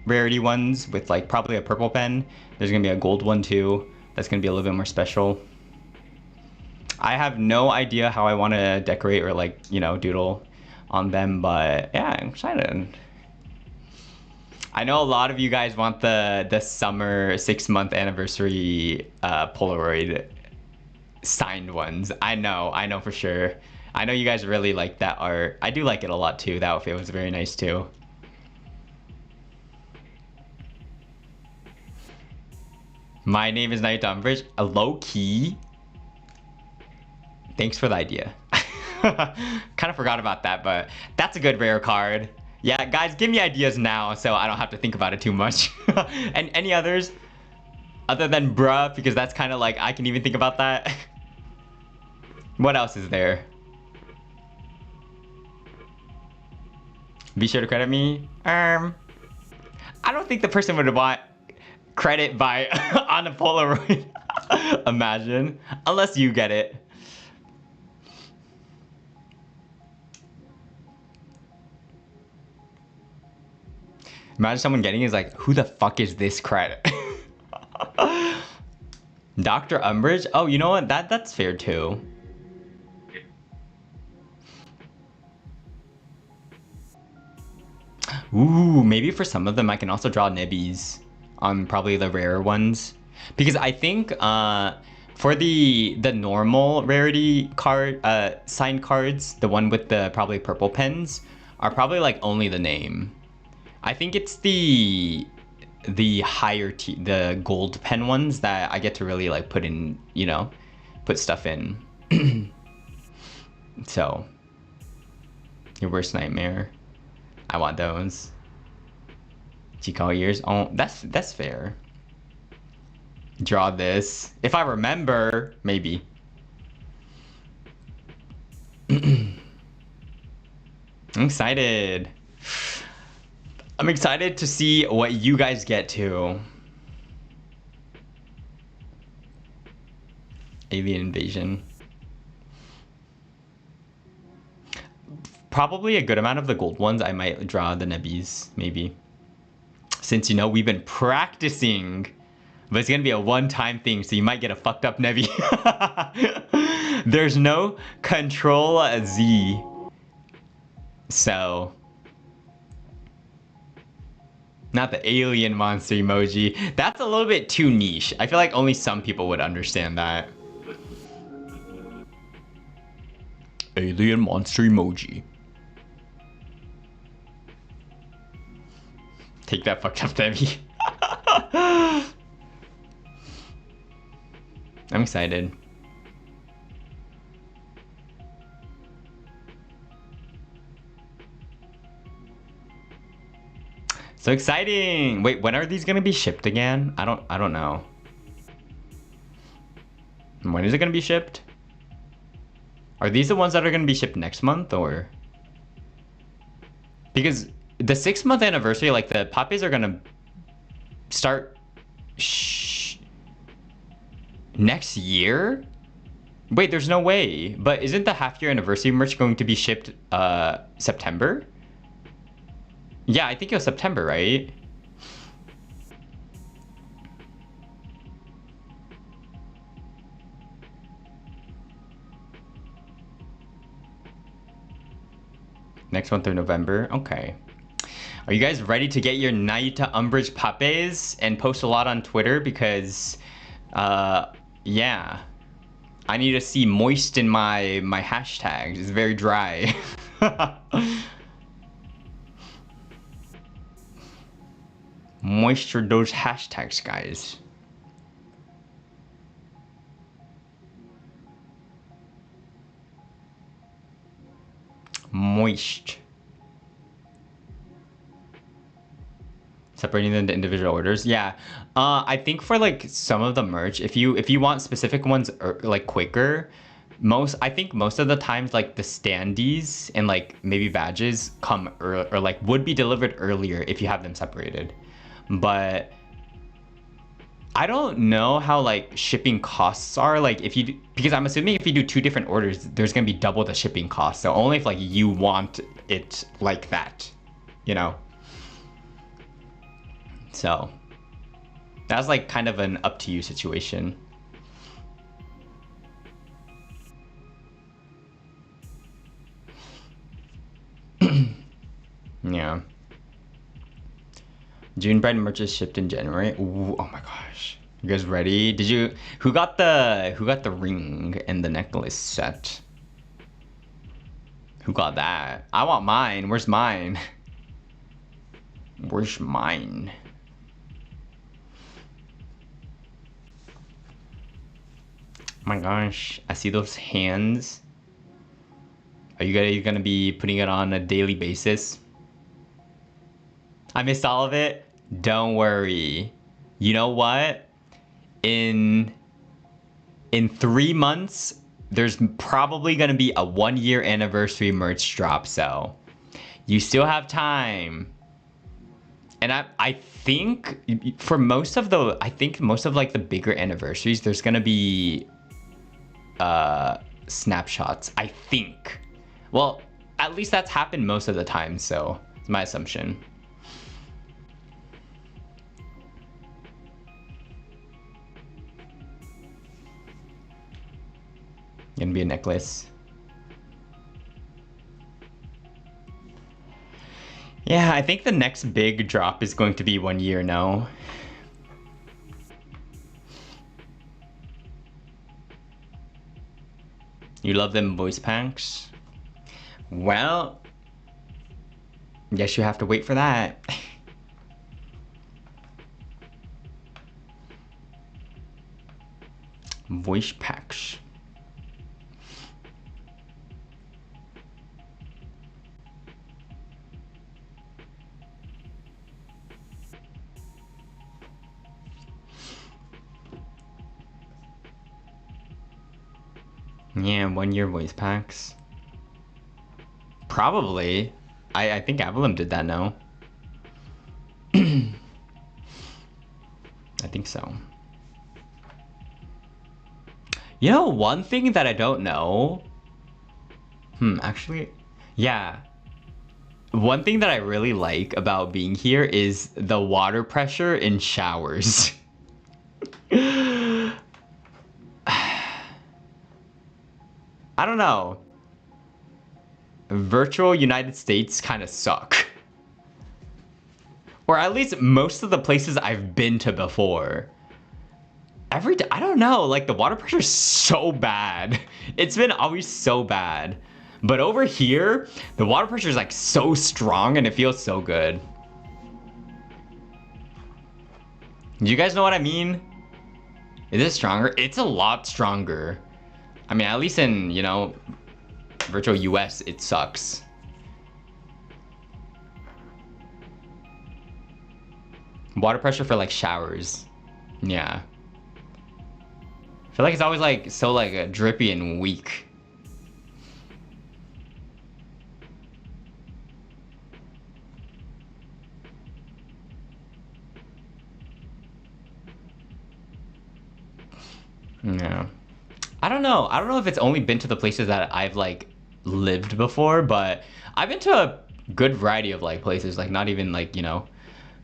[SPEAKER 1] rarity ones with like probably a purple pen. There's gonna be a gold one too. That's gonna be a little bit more special. I have no idea how I want to decorate or like, you know, doodle on them, but yeah, I'm excited. I know a lot of you guys want the summer 6-month anniversary Polaroid signed ones. I know for sure. I know you guys really like that art. I do like it a lot too. That outfit was very nice too. My name is Nayuta Umbrage. A low key. Thanks for the idea. Kind of forgot about that, but that's a good rare card. Yeah, guys, give me ideas now so I don't have to think about it too much. And any others? Other than bruh, because that's kind of like, I can even think about that. What else is there? Be sure to credit me. I don't think the person would want credit by on a Polaroid. Imagine. Unless you get it. Imagine someone getting it is like, who the fuck is this credit? Dr. Umbrage? Oh, you know what? That's fair too. Ooh, maybe for some of them I can also draw Nebbies on probably the rarer ones. Because I think for the normal rarity card signed cards, the one with the probably purple pens, are probably like only the name. I think it's the higher the gold pen ones that I get to really like put in, you know, put stuff in. So, your worst nightmare. I want those. Chikao ears. Oh, that's fair. Draw this. If I remember, maybe. I'm excited. I'm excited to see what you guys get to. Alien invasion. probably a good amount of the gold ones. I might draw the nebbies, maybe. Since, you know, we've been practicing. But it's gonna be a one-time thing, so you might get a fucked up nebby. There's no control Z. So... Not the alien monster emoji. That's a little bit too niche. I feel like only some people would understand that. Alien monster emoji. Take that fucked up nebby. I'm excited. So exciting! Wait, when are these gonna be shipped again? I don't know. When is it gonna be shipped? Are these the ones that are gonna be shipped next month, or? Because the 6-month anniversary, like the poppies are gonna start next year? Wait, there's no way. But isn't the half-year anniversary merch going to be shipped September? Yeah, I think it was September, right? Next month or November? Okay. Are you guys ready to get your Nayuta Umbrage papes and post a lot on Twitter? Because, yeah. I need to see moist in my hashtags. It's very dry. Moisture those hashtags, guys. Moist. Separating them into individual orders. Yeah. I think for like some of the merch, if you want specific ones like quicker, I think most of the times like the standees and like maybe badges come or like would be delivered earlier if you have them separated. But I don't know how like shipping costs are, like if you because I'm assuming if you do 2 different orders, there's gonna be double the shipping cost. So only if like you want it like that, you know. So that's like kind of an up to you situation. Yeah. June Bride merch is shipped in January. Ooh, oh my gosh. You guys ready? Who got the ring and the necklace set? Who got that? I want mine. Where's mine? Where's mine? Oh my gosh. I see those hands. Are you gonna be putting it on a daily basis? I missed all of it. Don't worry. You know what? In 3 months, there's probably gonna be a 1-year anniversary merch drop, so you still have time. And I think for most of like the bigger anniversaries, there's gonna be snapshots. I think. Well, at least that's happened most of the time, so it's my assumption. Gonna be a necklace. Yeah, I think the next big drop is going to be 1 year now. You love them voice packs? Well, guess you have to wait for that. Voice packs. Yeah, 1 year voice packs. Probably. I think Avalon did that now. I think so. You know, one thing that I don't know. Actually, Yeah. One thing that I really like about being here is the water pressure in showers. I don't know. Virtual United States kind of suck. Or at least most of the places I've been to before. I don't know, like the water pressure is so bad. It's been always so bad. But over here, the water pressure is like so strong and it feels so good. Do you guys know what I mean? Is it stronger? It's a lot stronger. I mean, at least in, you know, virtual US, it sucks. Water pressure for like showers. Yeah. I feel like it's always like so like drippy and weak. Yeah. I don't know. I don't know if it's only been to the places that I've like lived before, but I've been to a good variety of like places, like not even like, you know,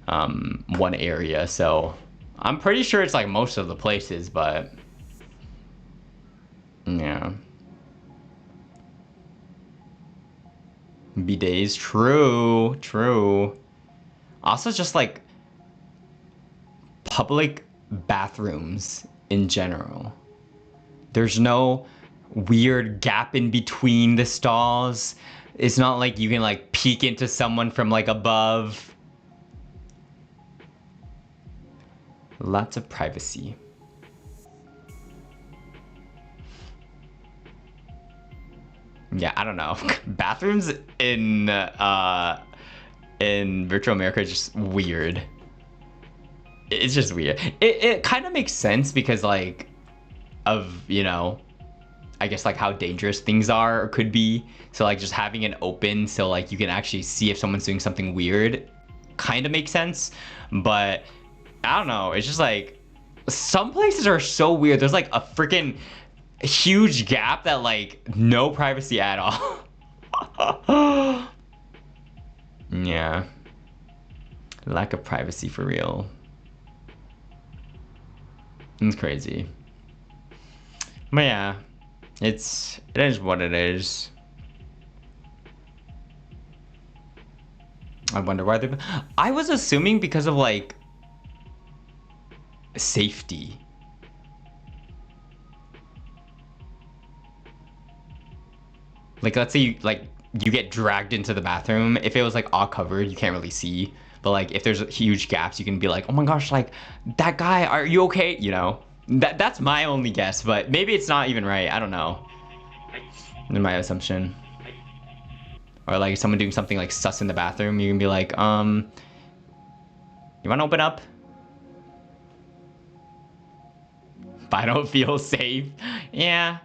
[SPEAKER 1] one area. So I'm pretty sure it's like most of the places, but yeah. Bidets, true, true. Also just like public bathrooms in general. There's no weird gap in between the stalls. It's not like you can like peek into someone from like above. Lots of privacy. Yeah, I don't know. Bathrooms in virtual America is just weird. It's just weird. It kind of makes sense because like of, you know, I guess like how dangerous things are or could be. So like just having it open so like you can actually see if someone's doing something weird kind of makes sense. But I don't know. It's just like some places are so weird. There's like a freaking huge gap that like no privacy at all. Yeah. Lack of privacy for real. It's crazy. But yeah, it is what it is. I wonder why I was assuming because of like safety. Like let's say you get dragged into the bathroom. If it was like all covered, you can't really see. But like if there's huge gaps, you can be like, oh my gosh, like that guy, are you okay? You know, that's my only guess, but maybe it's not even right. I don't know. In my assumption. Or like someone doing something like sus in the bathroom, you can be like, you wanna open up? But I don't feel safe. Yeah.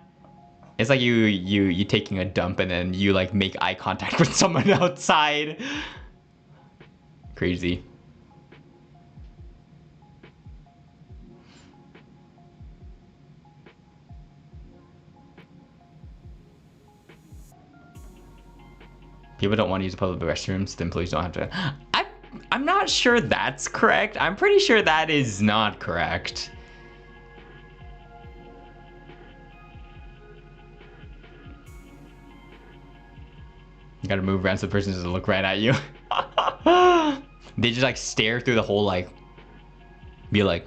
[SPEAKER 1] It's like you taking a dump and then you like make eye contact with someone outside. Crazy. People don't want to use the public restrooms, the employees don't have to. I'm not sure that's correct. I'm pretty sure that is not correct. You gotta move around so the person doesn't look right at you. They just like stare through the whole like, be like,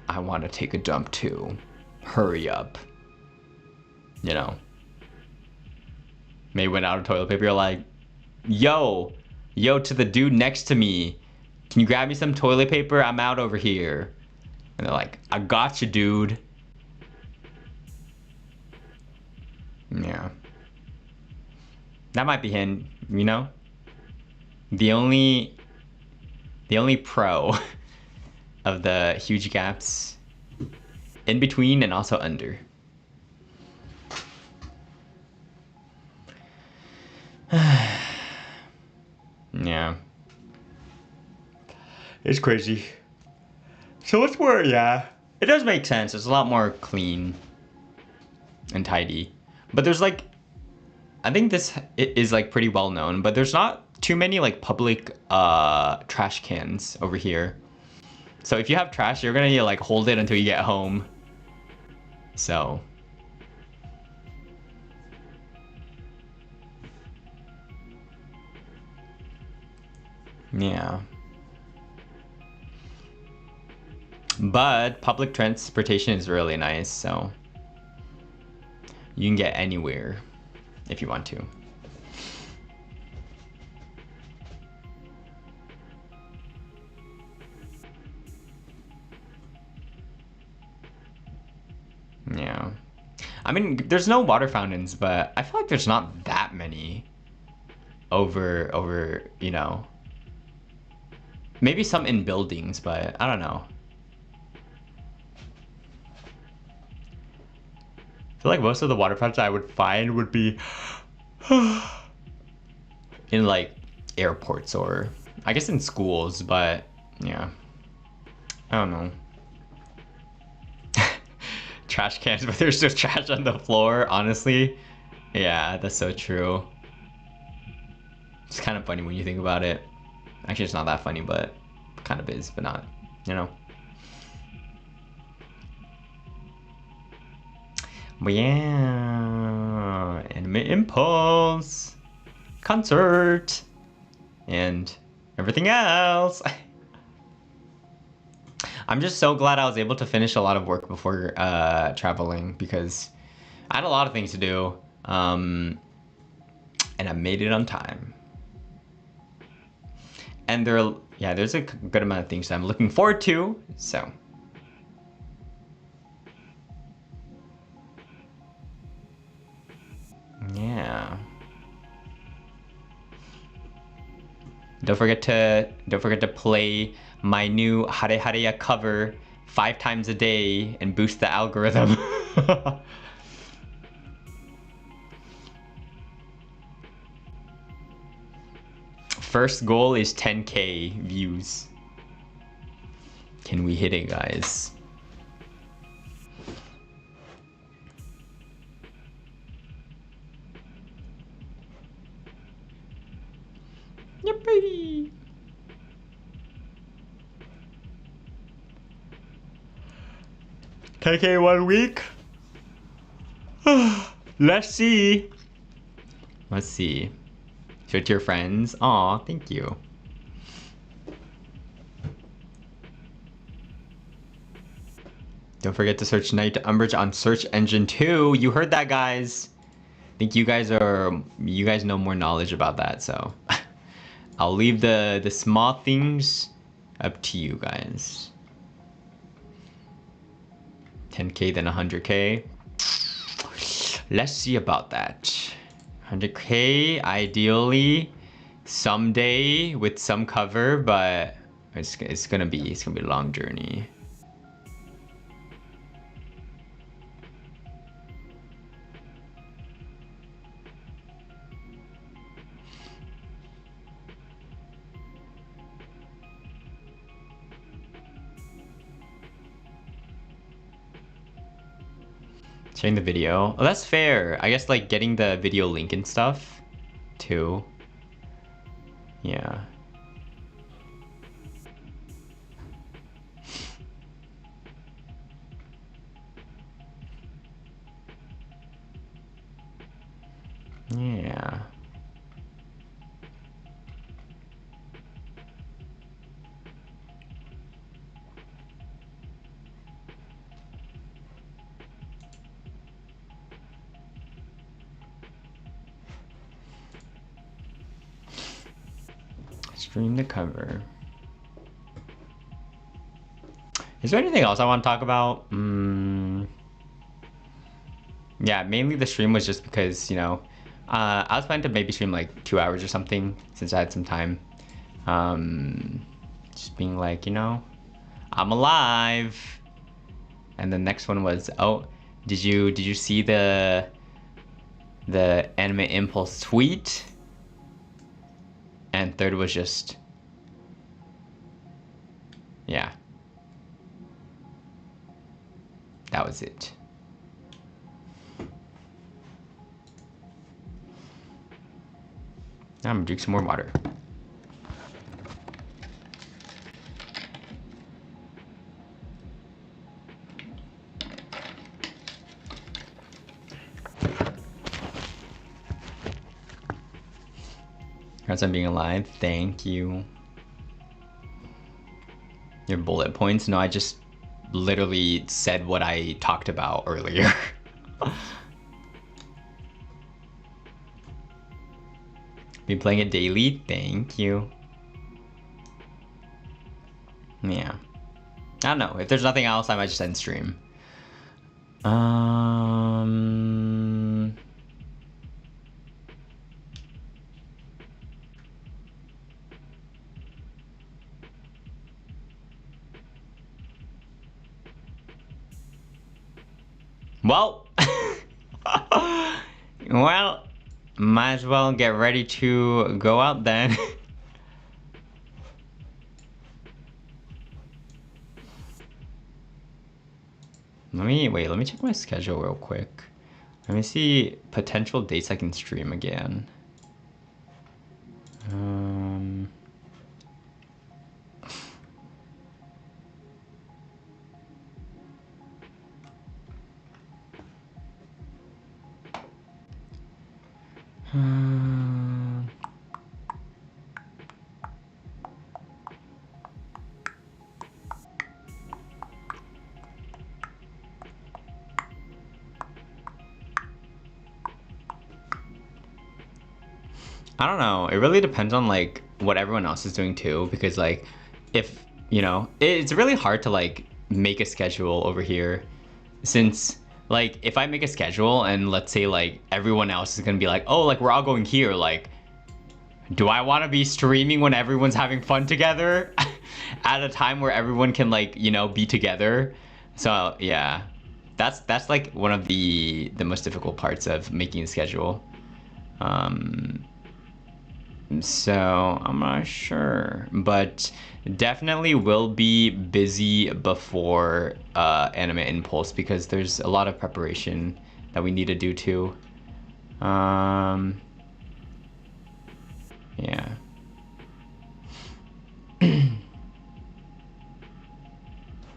[SPEAKER 1] I want to take a dump too. Hurry up. You know. Maybe went out of toilet paper, you're like, yo to the dude next to me. Can you grab me some toilet paper? I'm out over here. And they're like, I got you, dude. Yeah. That might be him, you know? The only pro of the huge gaps in between and also under. Yeah. It's crazy. So it's more, yeah. It does make sense. It's a lot more clean and tidy. But there's like I think this is like pretty well known, but there's not too many like public trash cans over here. So if you have trash, you're gonna need to like hold it until you get home. So yeah. But public transportation is really nice, so you can get anywhere if you want to. Yeah. I mean, there's no water fountains, but I feel like there's not that many over, you know. Maybe some in buildings, but I don't know. I feel like most of the water fountains I would find would be in like airports or I guess in schools, but yeah. I don't know. Trash cans, but there's just trash on the floor, honestly. Yeah, that's so true. It's kind of funny when you think about it. Actually, it's not that funny, but kind of is, but not, you know. But yeah, Anime Impulse, concert, and everything else. I'm just so glad I was able to finish a lot of work before traveling because I had a lot of things to do, and I made it on time. And there's a good amount of things that I'm looking forward to, so. Yeah. Don't forget to play my new Hare Hareya cover 5 times a day and boost the algorithm. First goal is 10K views. Can we hit it, guys? Yippee! K 1 week? Let's see. Let's see. Show it to your friends. Aw, thank you. Don't forget to search Nayuta Umbrage on search engine too. You heard that, guys. I think you guys know more knowledge about that, so I'll leave the small things up to you guys. 10K then 100K. Let's see about that. 100K ideally someday with some cover, but it's gonna be a long journey. Sharing the video. Oh, that's fair. I guess like getting the video link and stuff too. Yeah. Yeah. Stream the cover. Is there anything else I want to talk about? Yeah, mainly the stream was just because, you know, I was planning to maybe stream like 2 hours or something since I had some time. Just being like, you know, I'm alive. And the next one was, oh, did you see the Anime Impulse tweet? And third was just, yeah, that was it. I'm gonna drink some more water. Congrats on being alive. Thank you. Your bullet points? No, I just literally said what I talked about earlier. Been playing it daily? Thank you. Yeah. I don't know. If there's nothing else, I might just end stream. Well, well, might as well get ready to go out then. Let me check my schedule real quick. Let me see potential dates I can stream again. I don't know. It really depends on like what everyone else is doing too, because like if, you know, it's really hard to like make a schedule over here, since like if I make a schedule and let's say like everyone else is gonna be like, oh, like we're all going here, like do I want to be streaming when everyone's having fun together at a time where everyone can like, you know, be together? So yeah, that's like one of the most difficult parts of making a schedule. So I'm not sure, but definitely will be busy before Anime Impulse because there's a lot of preparation that we need to do too. Yeah.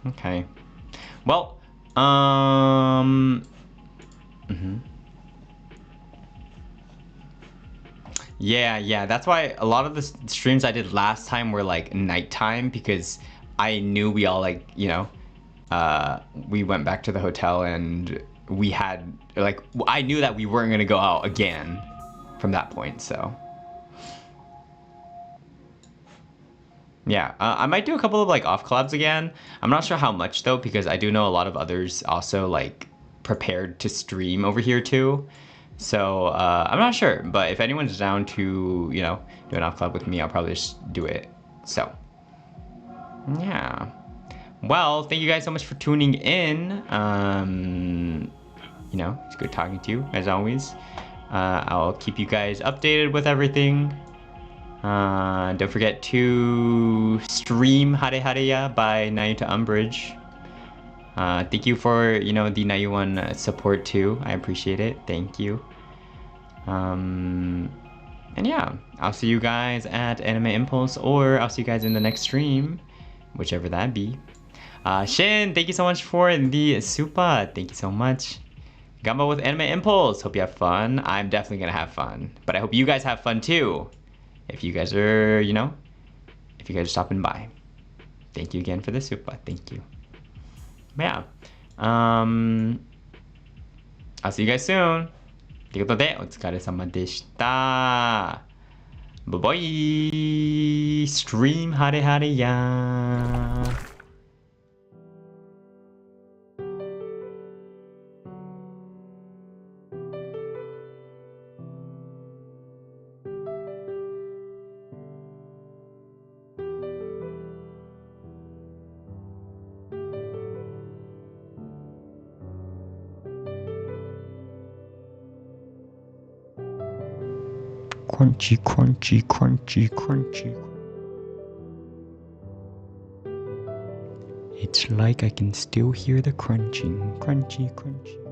[SPEAKER 1] Okay. Well, Yeah, that's why a lot of the streams I did last time were like nighttime because I knew we all like, you know, we went back to the hotel and we had like, I knew that we weren't gonna go out again from that point, so. Yeah, I might do a couple of like off collabs again. I'm not sure how much though, because I do know a lot of others also like prepared to stream over here too. So I'm not sure, but if anyone's down to, you know, do an off collab with me, I'll probably just do it. So yeah. Well, thank you guys so much for tuning in. You know, it's good talking to you as always. I'll keep you guys updated with everything. Don't forget to stream Hare Hareya by Nayuta Umbrage. Thank you for, you know, the Nayuan support too. I appreciate it. Thank you. And yeah, I'll see you guys at Anime Impulse, or I'll see you guys in the next stream, whichever that be. Shin, thank you so much for the super. Thank you so much. Gamba with Anime Impulse. Hope you have fun. I'm definitely gonna have fun, but I hope you guys have fun too. If you guys are, you know, if you guys are stopping by. Thank you again for the super. Thank you. Yeah. I'll see you guys soon. ということで、お疲れ様でした。バイバイ。ストリームハレハレや。Crunchy, crunchy, crunchy, crunchy. It's like I can still hear the crunching. Crunchy, crunchy.